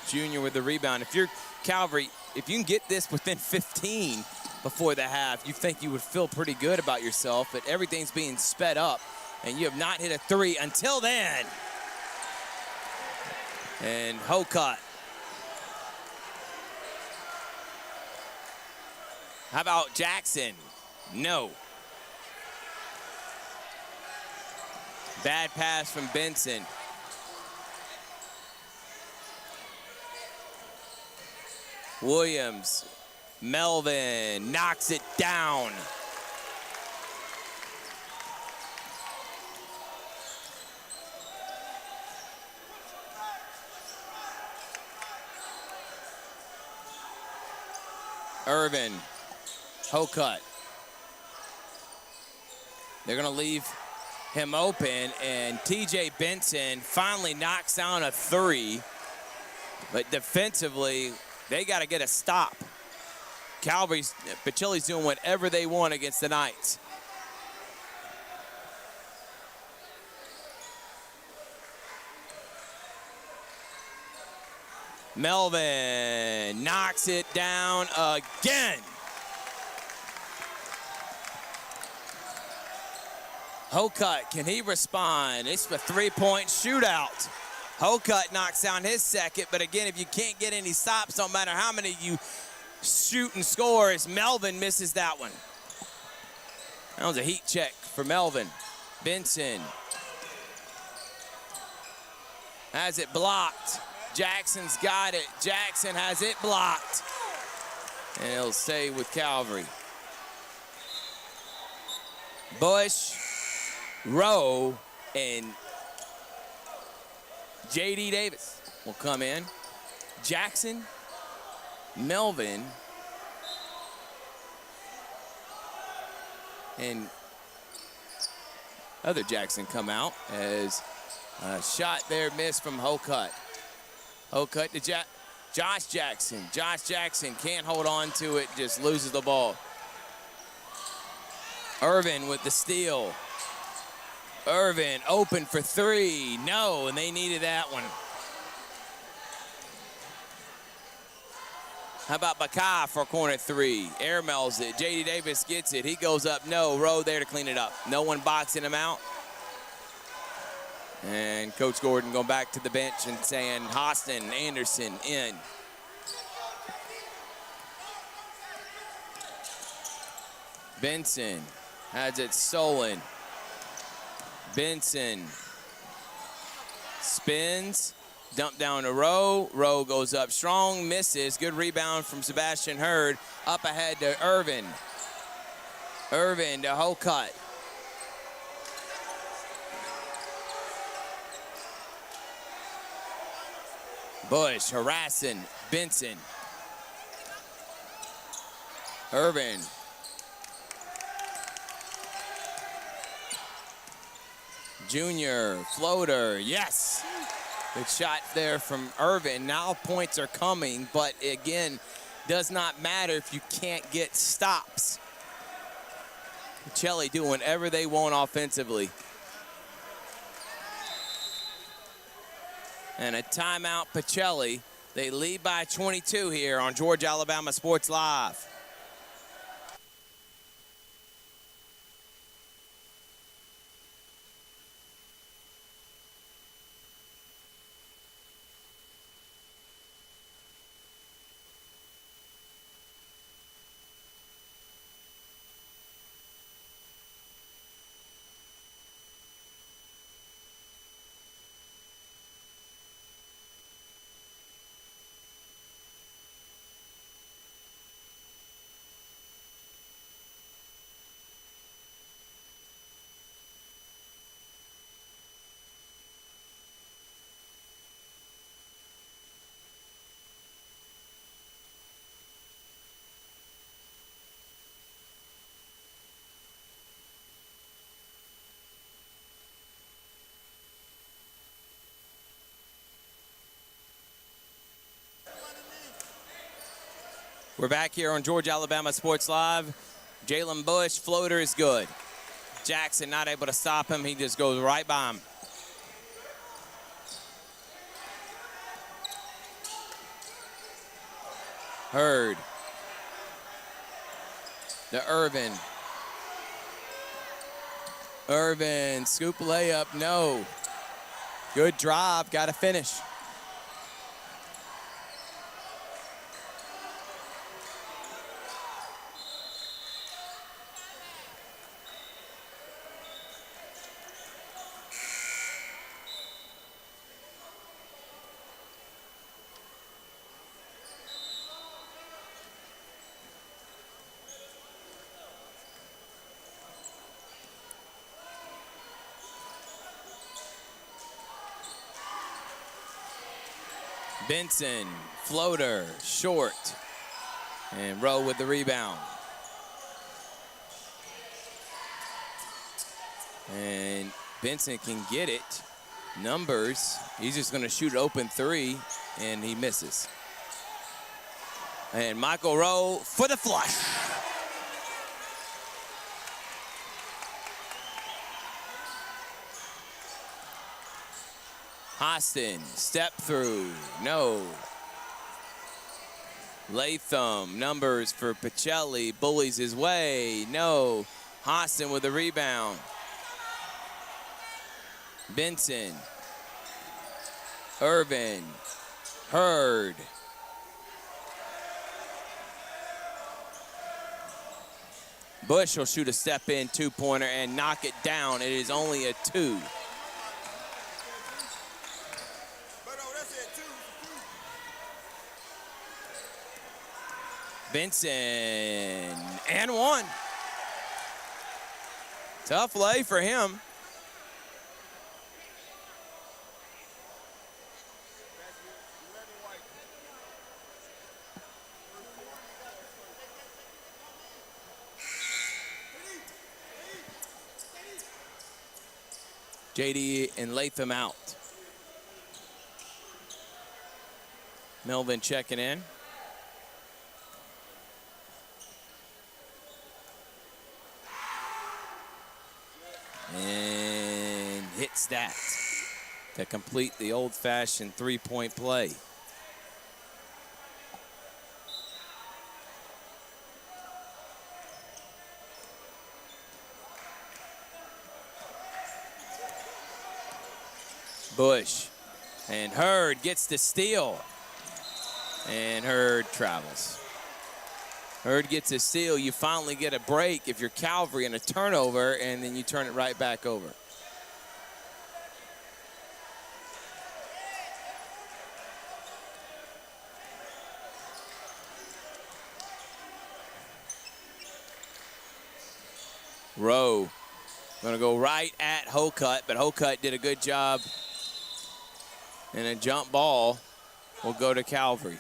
Junior with the rebound. If you're Calvary, if you can get this within 15 before the half, you think you would feel pretty good about yourself, but everything's being sped up, and you have not hit a three until then. And Hokut. How about Jackson? No. Bad pass from Benson. Williams, Melvin knocks it down. Irvin, Hokut. They're gonna leave him open, and TJ Benson finally knocks down a three, but defensively, they got to get a stop. Pacelli's doing whatever they want against the Knights. Melvin knocks it down again. Hokut, can he respond? It's a three-point shootout. Hokut knocks down his second, but again, if you can't get any stops, no matter how many you shoot and score, as Melvin misses that one. That was a heat check for Melvin. Benson has it blocked. Jackson's got it. Jackson has it blocked. And he'll stay with Calvary. Bush, Rowe, and J.D. Davis will come in. Jackson, Melvin, and other Jackson come out as a shot there missed from Hokut. Hokut to Josh Jackson. Josh Jackson can't hold on to it, just loses the ball. Irvin with the steal. Irvin open for three. No, and they needed that one. How about Bakai for corner three? Airmails it. J.D. Davis gets it. He goes up. No, Rowe there to clean it up. No one boxing him out. And Coach Gordon going back to the bench and saying, Hostin, Anderson in. Benson has it stolen. Benson spins, dump down to Rowe. Rowe goes up strong, misses. Good rebound from Sebastian Hurd. Up ahead to Irvin. Irvin to Hokut. Bush harassing Benson. Irvin. Junior, floater, yes. Good shot there from Irvin. Now points are coming, but again, does not matter if you can't get stops. Pacelli doing whatever they want offensively. And a timeout, Pacelli. They lead by 22 here on Georgia Alabama Sports Live. We're back here on Georgia Alabama Sports Live. Jalen Bush, floater is good. Jackson not able to stop him. He just goes right by him. Hurd. To Irvin. Irvin, scoop layup, no. Good drive, got to finish. Benson, floater, short, and Rowe with the rebound. And Benson can get it. Numbers, he's just gonna shoot open three, and he misses. And Michael Rowe for the flush. Hostin, step through, no. Latham, numbers for Pacelli, bullies his way, no. Hostin with the rebound. Benson. Irvin. Hurd. Bush will shoot a step-in two-pointer and knock it down. It is only a 2. Benson, and 1. Tough lay for him. JD and Latham out. Melvin checking in. And hits that to complete the old-fashioned three-point play. Bush and Hurd gets the steal, and Hurd travels. Hurd gets a steal. You finally get a break if you're Calvary and a turnover, and then you turn it right back over. Rowe going to go right at Hokut, but Hokut did a good job. And a jump ball will go to Calvary.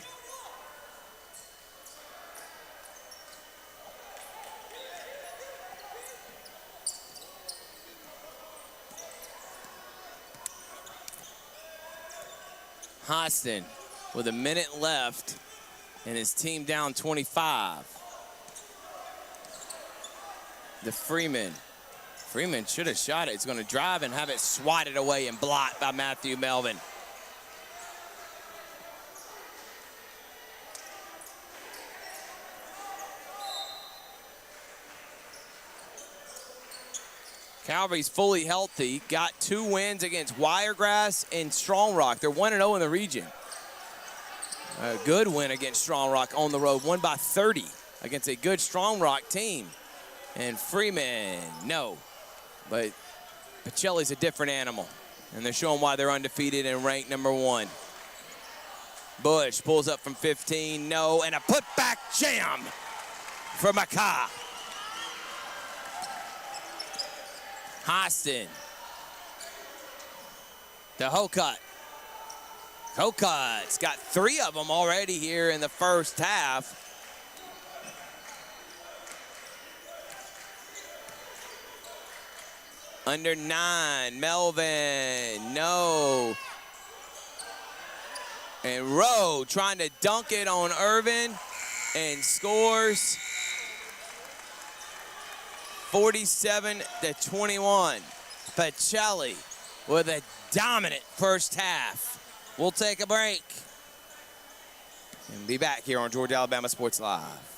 Hostin with a minute left and his team down 25. The Freeman. Freeman should have shot it. It's going to drive and have it swatted away and blocked by Matthew Melvin. Calvary's fully healthy, got 2 wins against Wiregrass and Strong Rock. They're 1-0 in the region. A good win against Strong Rock on the road, won by 30 against a good Strong Rock team. And Freeman, no. But Pacelli's a different animal, and they're showing why they're undefeated and ranked #1. Bush pulls up from 15, no, and a putback jam for Macau. Hostin to Hokut. Hokut's got 3 of them already here in the first half. Under 9, Melvin, no. And Rowe trying to dunk it on Irvin and scores. 47-21. Pacelli with a dominant first half. We'll take a break and be back here on Georgia Alabama Sports Live.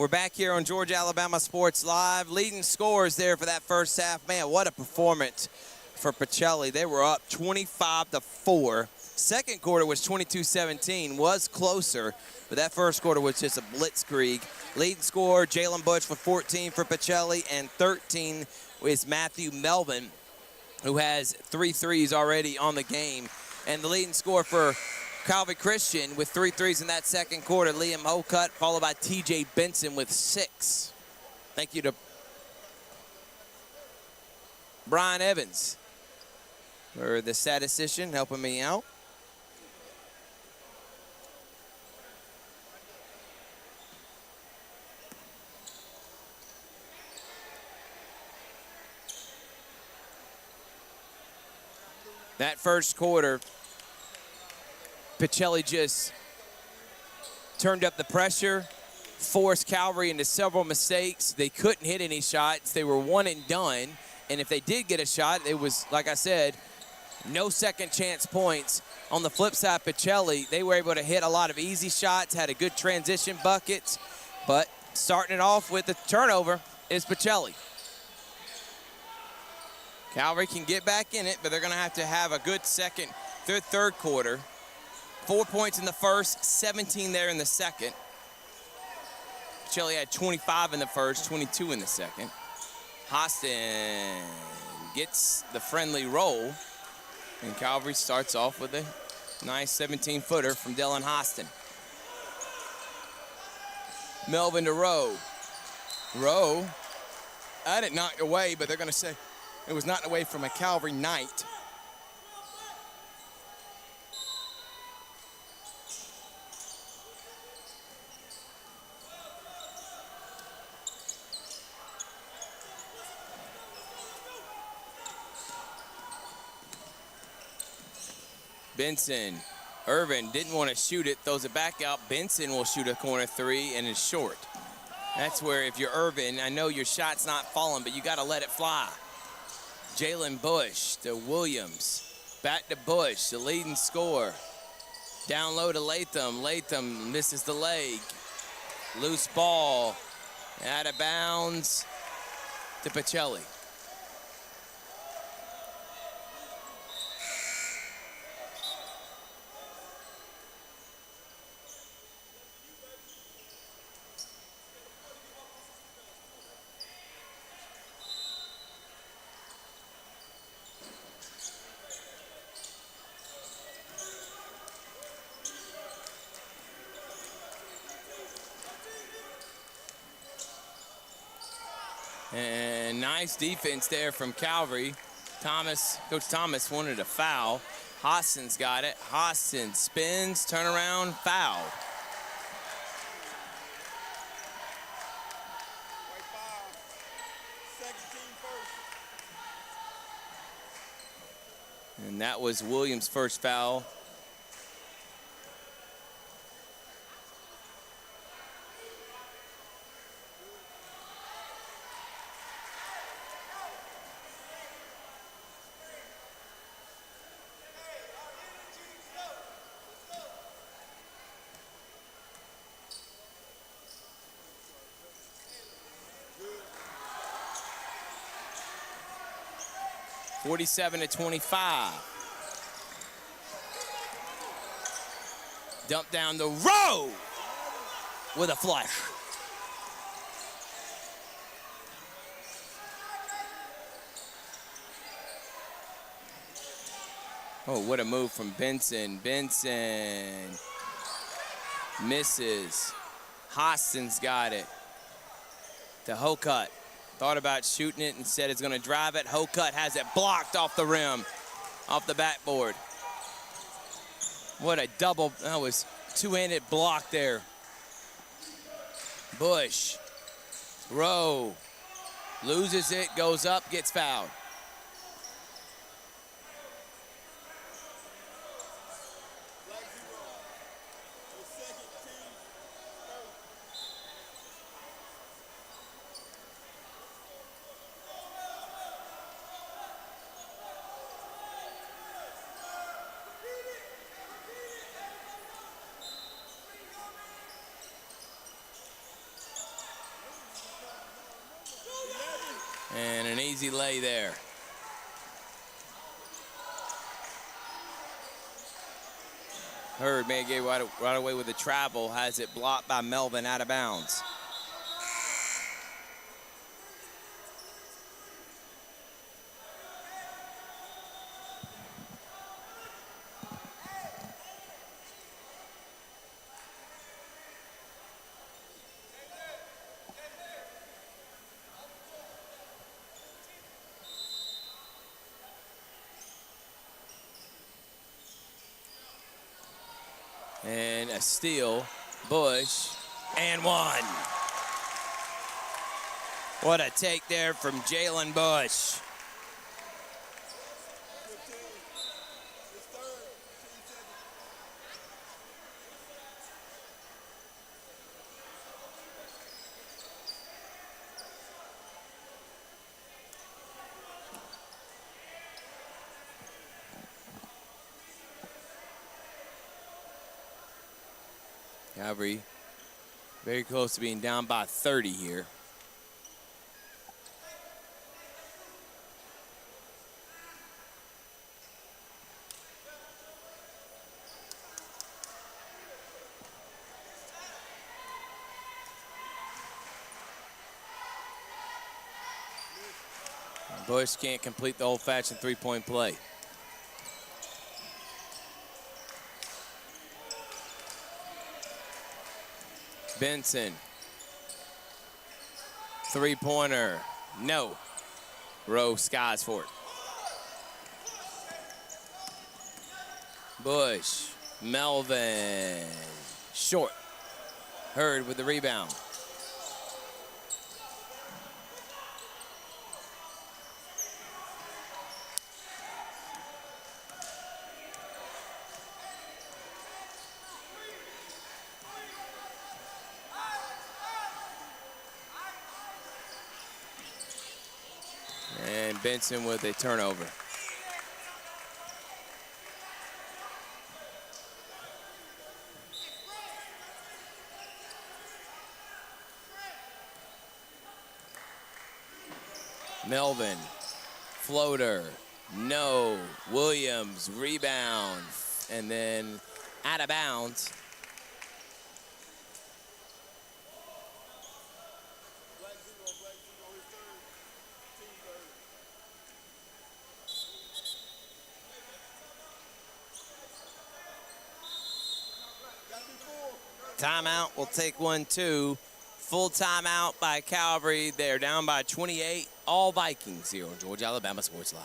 We're back here on Georgia Alabama Sports Live. Leading scores there for that first half. Man, what a performance for Pacelli. They were up 25-4. Second quarter was 22-17, was closer, but that first quarter was just a blitzkrieg. Leading scorer, Jalen Bush with 14 for Pacelli, and 13 is Matthew Melvin, who has 3 threes already on the game. And the leading scorer for Calvary Christian with 3 threes in that second quarter, Liam Hocutt, followed by TJ Benson with 6. Thank you to Brian Evans for the statistician helping me out. That first quarter, Pacelli just turned up the pressure, forced Calvary into several mistakes. They couldn't hit any shots. They were one and done. And if they did get a shot, it was, like I said, no second chance points. On the flip side, Pacelli, they were able to hit a lot of easy shots, had a good transition buckets. But starting it off with the turnover is Pacelli. Calvary can get back in it, but they're going to have a good third quarter. 4 points in the first, 17 there in the second. Pacelli had 25 in the first, 22 in the second. Hostin gets the friendly roll, and Calvary starts off with a nice 17-footer from Dylan Hostin. Melvin to Rowe. Rowe had it knocked away, but they're going to say it was knocked away from a Calvary Knight. Benson, Irvin didn't want to shoot it, throws it back out. Benson will shoot a corner 3 and is short. That's where if you're Irvin, I know your shot's not falling, but you got to let it fly. Jalen Bush to Williams, back to Bush, the leading scorer. Down low to Latham. Latham misses the leg. Loose ball, out of bounds to Pacelli. And nice defense there from Calvary. Coach Thomas wanted a foul. Hostin's got it. Hostin spins, turn around, foul. And that was Williams' first foul. (47-25). Dump down the road with a flush. Oh, what a move from Benson. Benson misses. Hostin's got it to Hocutt. Thought about shooting it and said it's going to drive it. Hocutt has it blocked off the rim, off the backboard. What a double, that was two-handed block there. Bush, Rowe, loses it, goes up, gets fouled. And an easy lay there. Hurd may get right away with the travel, has it blocked by Melvin out of bounds. And a steal, Bush, and one. What a take there from Jalen Bush. Calvary very close to being down by 30 here. Bush can't complete the old-fashioned three-point play. Benson. Three-pointer. No. Rowe skies for it. Bush. Melvin. Short. Hurd with the rebound. And Benson with a turnover. Melvin, floater, no. Williams, rebound, and then out of bounds. Timeout, we'll take one, too. Full timeout by Calvary. They're down by 28. All Vikings here on Georgia Alabama Sports Live.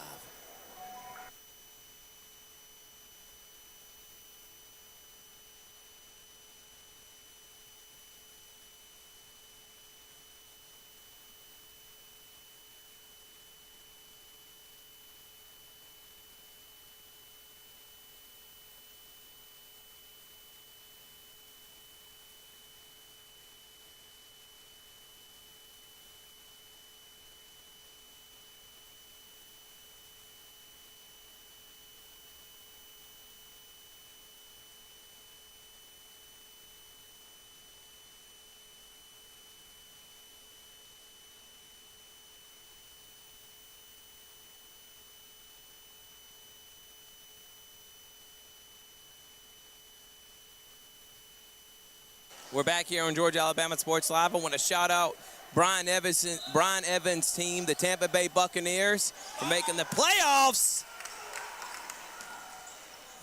We're back here on Georgia Alabama Sports Live. I want to shout out Brian Evans' team, the Tampa Bay Buccaneers, for making the playoffs.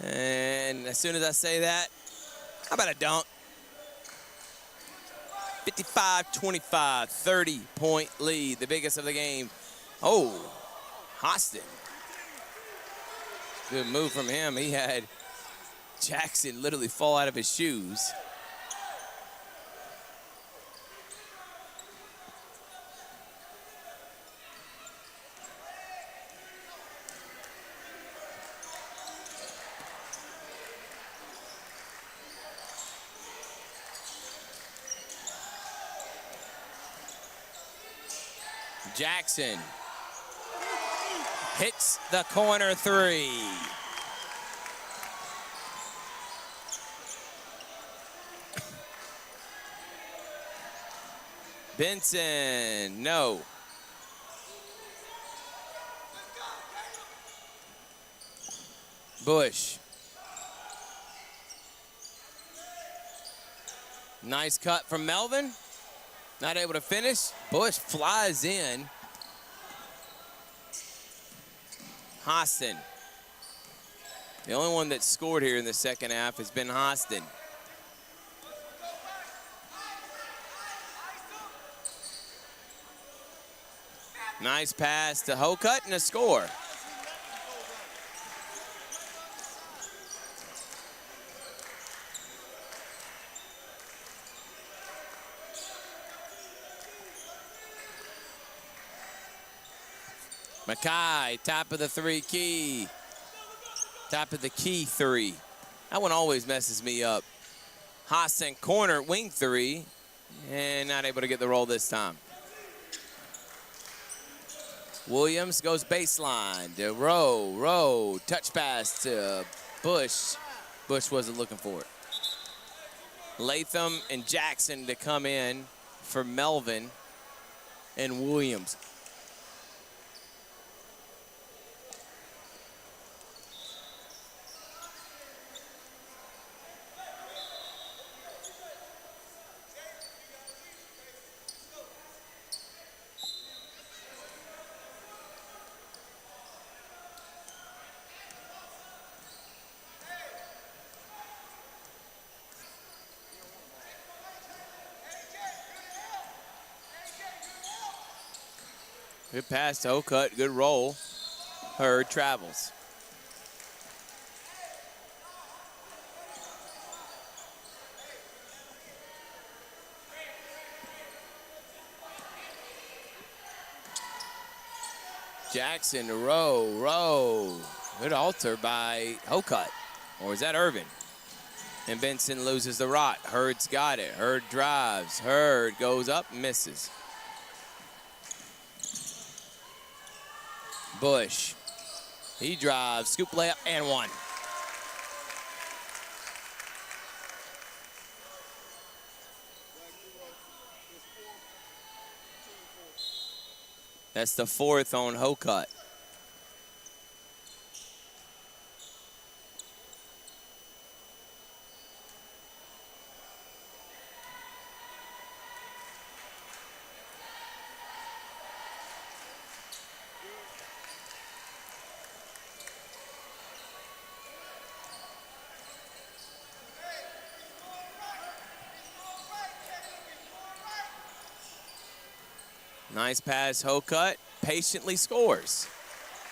And as soon as I say that, how about a dunk? 55-25, 30-point lead, the biggest of the game. Oh, Hostin. Good move from him. He had Jackson literally fall out of his shoes. Jackson hits the corner three. Benson, no. Bush. Nice cut from Melvin. Not able to finish. Bush flies in. Hostin. The only one that scored here in the second half has been Hostin. Nice pass to Hokut and a score. Mackay, top of the key. Top of the key three. That one always messes me up. Hostin corner, wing three, and not able to get the roll this time. Williams goes baseline to Rowe, touch pass to Bush. Bush wasn't looking for it. Latham and Jackson to come in for Melvin and Williams. Good pass to Hokut, good roll. Hurd travels. Jackson to Rowe. Good alter by Hokut. Or is that Irvin? And Benson loses the rot. Hurd's got it. Hurd drives. Hurd goes up, misses. Bush. He drives, scoop layup, and one. That's the fourth on Hokut. Nice pass, Hokut patiently scores.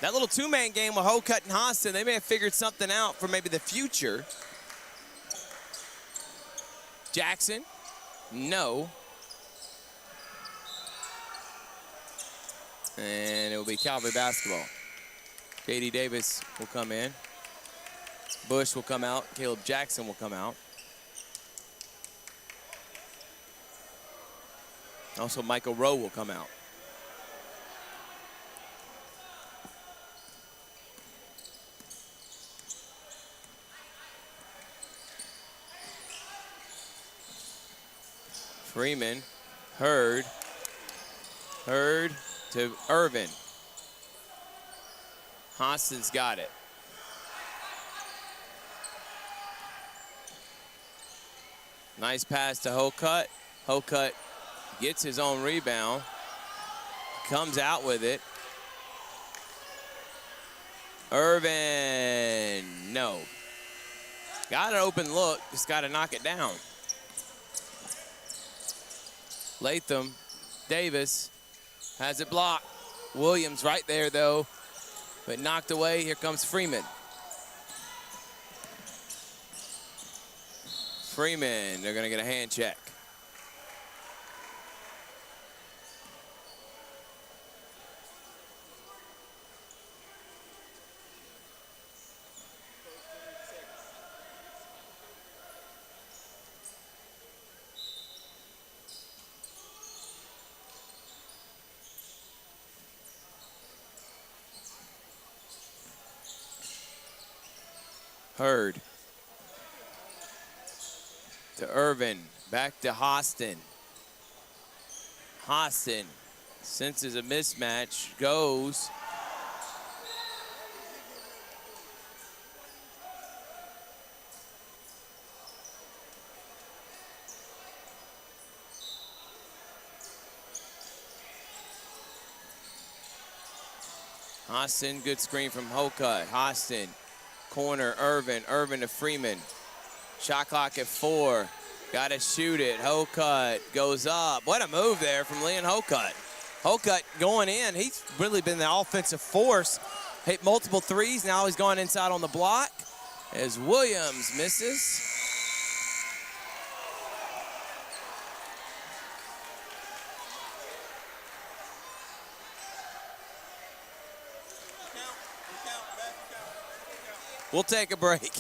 That little two-man game with Hokut and Hostin, they may have figured something out for maybe the future. Jackson, no. And it will be Calvary basketball. J.D. Davis will come in. Bush will come out. Caleb Jackson will come out. Also, Michael Rowe will come out. Freeman, Hurd to Irvin. Hostin's got it. Nice pass to Hokut. Hokut gets his own rebound, comes out with it. Irvin, no. Got an open look, just got to knock it down. Latham, Davis has it blocked. Williams right there though, but knocked away. Here comes Freeman. Freeman, they're gonna get a hand check. Hurd to Irvin, back to Hostin. Hostin senses a mismatch, goes. Austin, good screen from Hocutt. Austin, corner, Irvin. Irvin to Freeman. Shot clock at 4. Got to shoot it. Hocutt goes up. What a move there from Leon Hocutt. Hocutt going in. He's really been the offensive force. Hit multiple threes. Now he's going inside on the block as Williams misses. We'll take a break.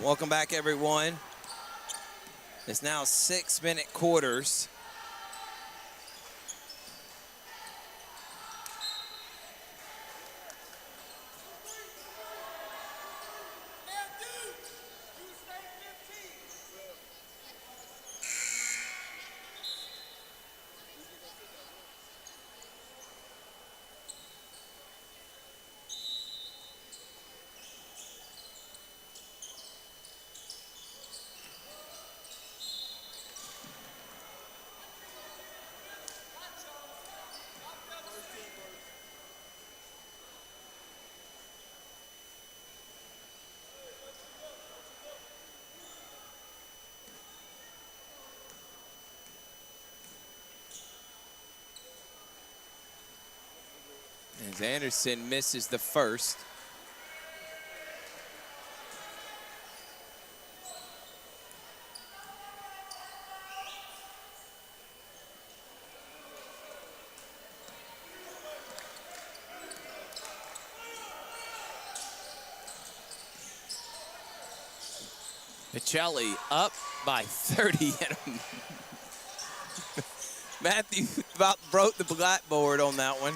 Welcome back, everyone. It's now 6-minute quarters. As Anderson misses the first. Pacelli up by 30. Matthew about broke the blackboard on that one.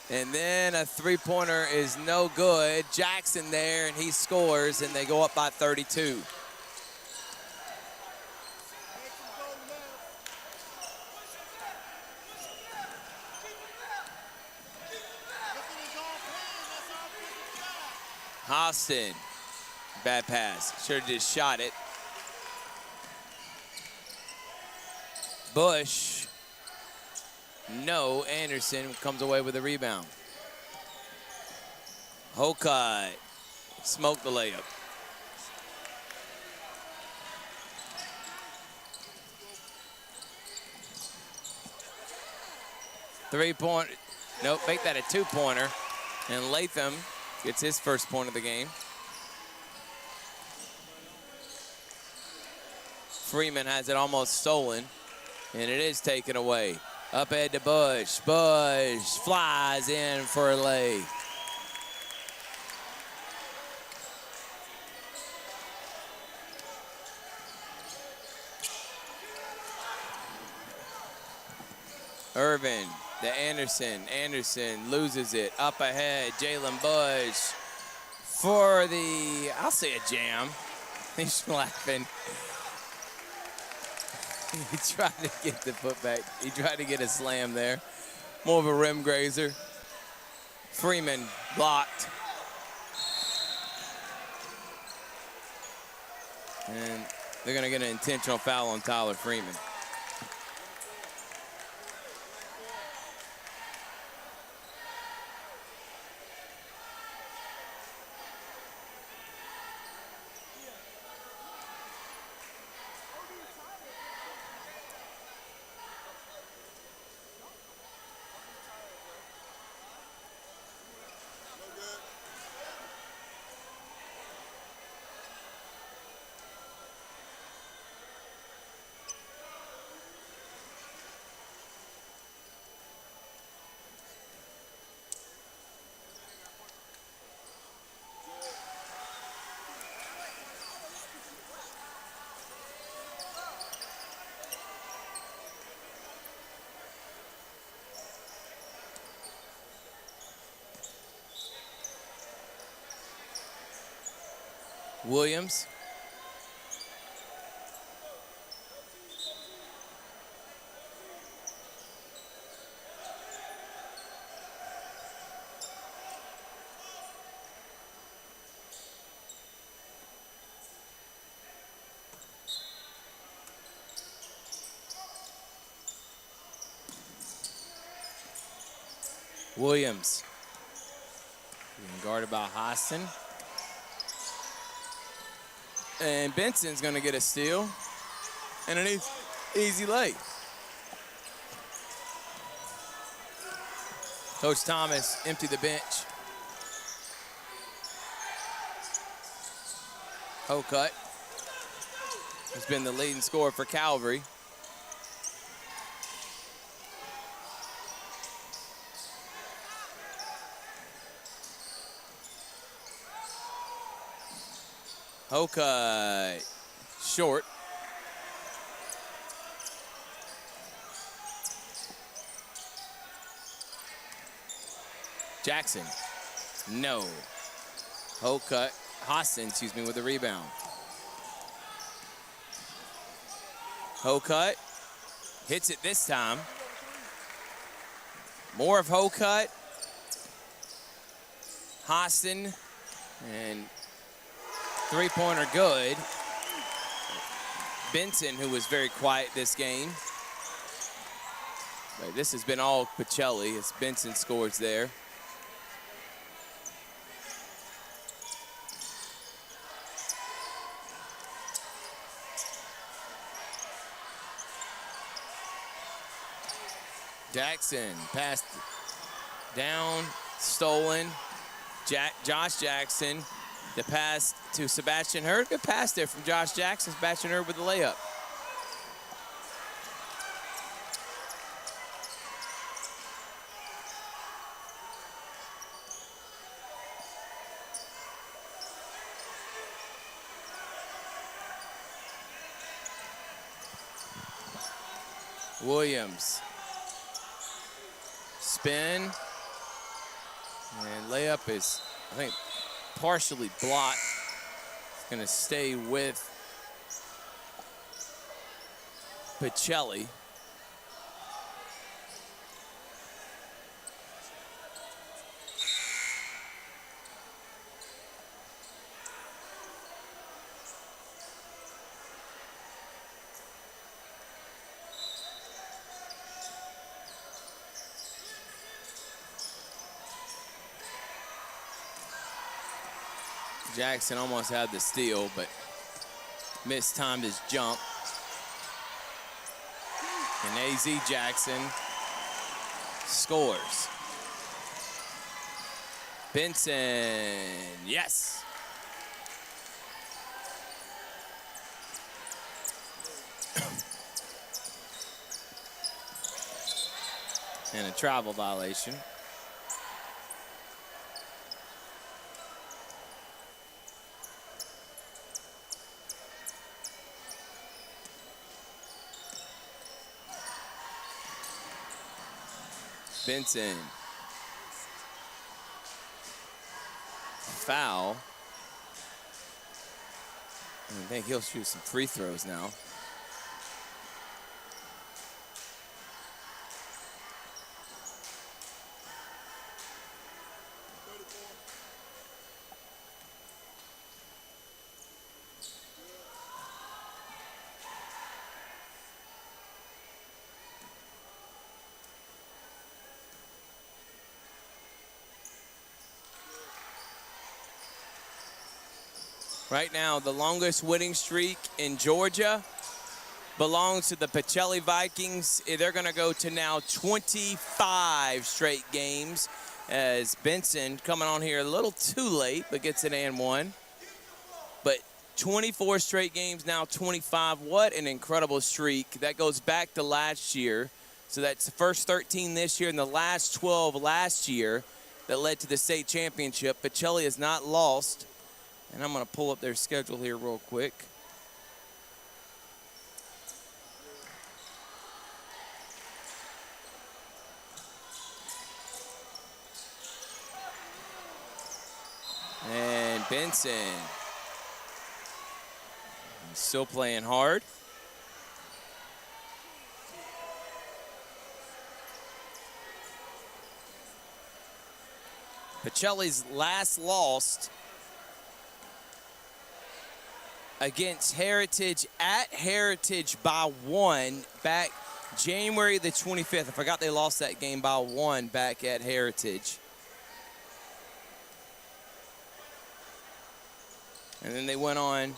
And then a three-pointer is no good. Jackson there, and he scores, and they go up by 32. Austin, bad pass. Should have just shot it. Bush. No, Anderson comes away with a rebound. Hocutt smoked the layup. Three-point, nope, make that a two-pointer. And Latham gets his first point of the game. Freeman has it almost stolen, and it is taken away. Up ahead to Bush. Bush flies in for a lay. Irvin to Anderson. Anderson loses it. Up ahead, Jalen Bush for the, I'll say a jam. He's laughing. He tried to get the putback. He tried to get a slam there. More of a rim grazer. Freeman blocked. And they're going to get an intentional foul on Tyler Freeman. Williams. Williams. Being guarded by Hostin. And Benson's going to get a steal and an easy lay. Coach Thomas emptied the bench. Hokut has been the leading scorer for Calvary. Hokut short. Jackson, no. Hostin, with the rebound. Hokut hits it this time. More of Hokut. Hostin, and three-pointer good. Benson, who was very quiet this game. But this has been all Pacelli as Benson scores there. Jackson passed down, stolen. Josh Jackson. The pass to Sebastian Hurd. Good pass there from Josh Jackson. Sebastian Hurd with the layup. Williams. Spin. And layup is, I think, partially blocked. It's going to stay with Pacelli. Jackson almost had the steal, but mistimed his jump. And AZ Jackson scores. Benson, yes. And a travel violation. Benson. Foul. I think he'll shoot some free throws now. Right now, the longest winning streak in Georgia belongs to the Pacelli Vikings. They're going to go to now 25 straight games as Benson coming on here a little too late, but gets an and one. But 24 straight games, now 25. What an incredible streak. That goes back to last year. So that's the first 13 this year and the last 12 last year that led to the state championship. Pacelli has not lost. And I'm going to pull up their schedule here real quick. And Benson still playing hard. Pacelli's last loss against Heritage at Heritage by 1 back January the 25th. I forgot they lost that game by 1 back at Heritage. And then they went on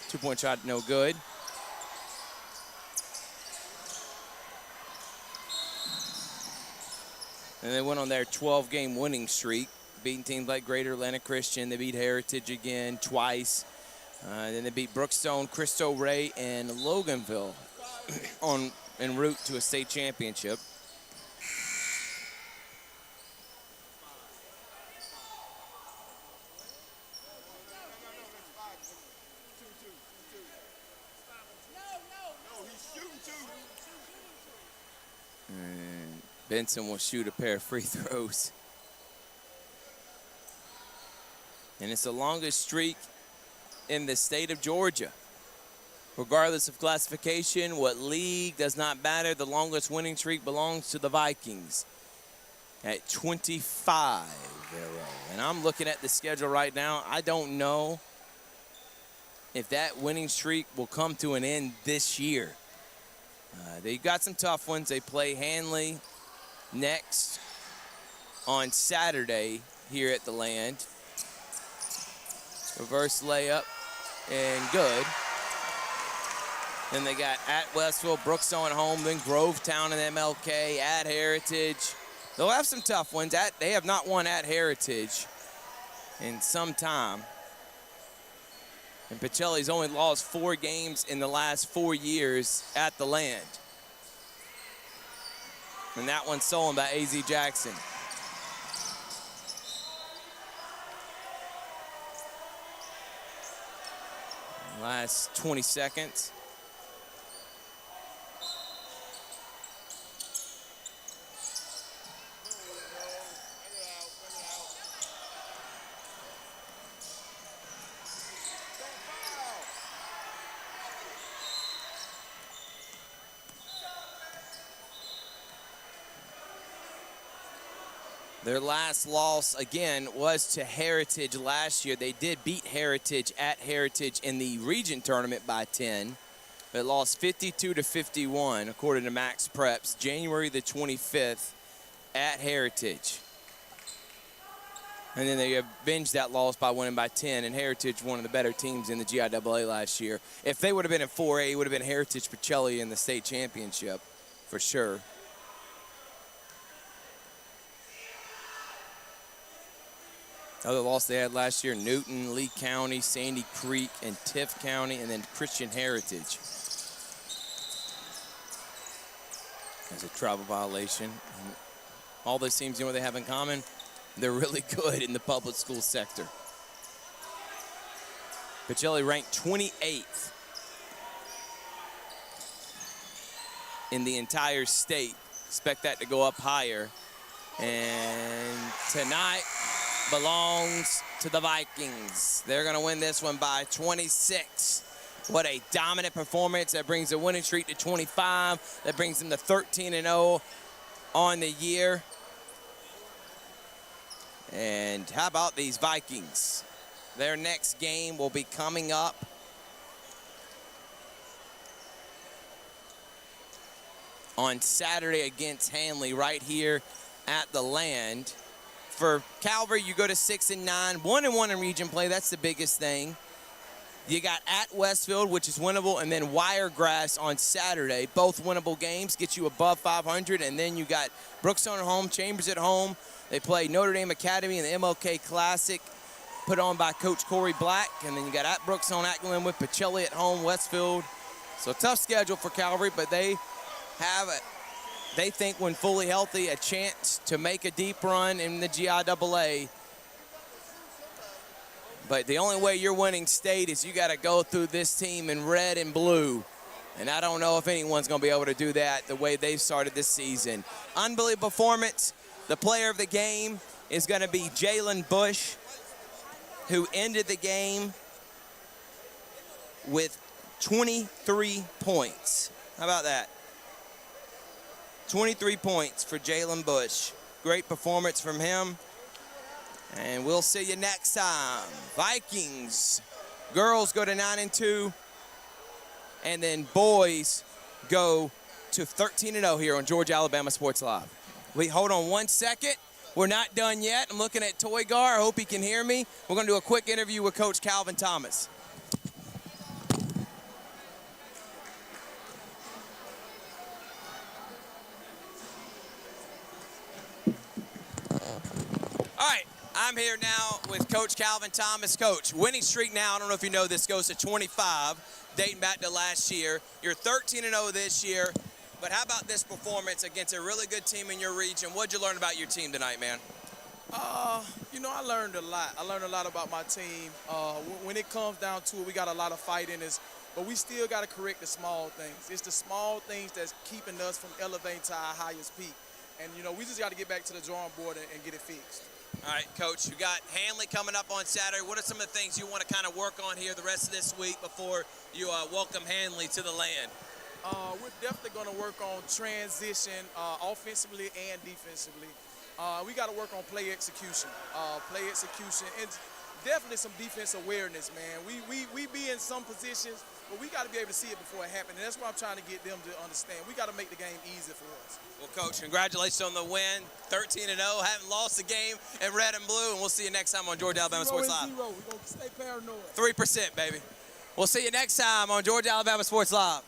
two-point shot, no good. And they went on their 12-game winning streak, beating teams like Greater Atlanta Christian. They beat Heritage again twice. Then they beat Brookstone, Cristo Rey, and Loganville en route to a state championship. And Benson will shoot a pair of free throws. And it's the longest streak in the state of Georgia. Regardless of classification, what league, does not matter. The longest winning streak belongs to the Vikings at 25. And I'm looking at the schedule right now. I don't know if that winning streak will come to an end this year. They've got some tough ones. They play Hanley next on Saturday here at the Land. Reverse layup and good. Then they got at Westville, Brookstone at home, then Grovetown and MLK, at Heritage. They'll have some tough ones. They have not won at Heritage in some time. And Pacelli's only lost 4 games in the last 4 years at the Land. And that one's stolen by A.Z. Jackson. Last 20 seconds. Their last loss, again, was to Heritage last year. They did beat Heritage at Heritage in the region tournament by 10. But lost 52-51, according to Max Preps, January the 25th at Heritage. And then they avenged that loss by winning by 10, and Heritage, one of the better teams in the GIAA last year. If they would have been in 4A, it would have been Heritage Pacelli in the state championship, for sure. Other loss they had last year, Newton, Lee County, Sandy Creek, and Tift County, and then Christian Heritage. As a travel violation. And all those teams, you know what they have in common? They're really good in the public school sector. Pacelli ranked 28th in the entire state. Expect that to go up higher. And tonight belongs to the Vikings. They're going to win this one by 26. What a dominant performance. That brings the winning streak to 25. That brings them to 13-0 on the year. And how about these Vikings? Their next game will be coming up on Saturday against Hanley right here at the Land. For Calvary, you go to 6-9, 1-1 in region play. That's the biggest thing. You got at Westfield, which is winnable, and then Wiregrass on Saturday. Both winnable games get you above 500. And then you got Brookstone at home, Chambers at home. They play Notre Dame Academy in the MLK Classic, put on by Coach Corey Black. And then you got at Brookstone, at Glenwood, Pacelli at home, Westfield. So tough schedule for Calvary, but they have they think when fully healthy, a chance to make a deep run in the GIAA. But the only way you're winning state is you got to go through this team in red and blue. And I don't know if anyone's going to be able to do that the way they've started this season. Unbelievable performance. The player of the game is going to be Jalen Bush, who ended the game with 23 points. How about that? 23 points for Jalen Bush. Great performance from him. And we'll see you next time. Vikings. Girls go to 9-2. And then boys go to 13-0 here on Georgia Alabama Sports Live. Hold on one second. We're not done yet. I'm looking at Toygar. I hope he can hear me. We're going to do a quick interview with Coach Calvin Thomas. All right, I'm here now with Coach Calvin Thomas. Coach, winning streak now, I don't know if you know this, goes to 25, dating back to last year. You're 13-0 this year, but how about this performance against a really good team in your region? What'd you learn about your team tonight, man? You know, I learned a lot. I learned a lot about my team. When it comes down to it, we got a lot of fight in us, but we still got to correct the small things. It's the small things that's keeping us from elevating to our highest peak. And, you know, we just got to get back to the drawing board and get it fixed. All right, Coach, you got Hanley coming up on Saturday. What are some of the things you want to kind of work on here the rest of this week before you welcome Hanley to the Land? We're definitely going to work on transition offensively and defensively. We got to work on play execution. And definitely some defense awareness, man. We be in some positions, but we got to be able to see it before it happens. And that's what I'm trying to get them to understand. We got to make the game easy for us. Well, Coach, congratulations on the win. 13-0, haven't lost a game in red and blue, and we'll see you next time on Georgia Alabama Sports Live. 0-0. We're going to stay paranoid. 3%, baby. We'll see you next time on Georgia Alabama Sports Live.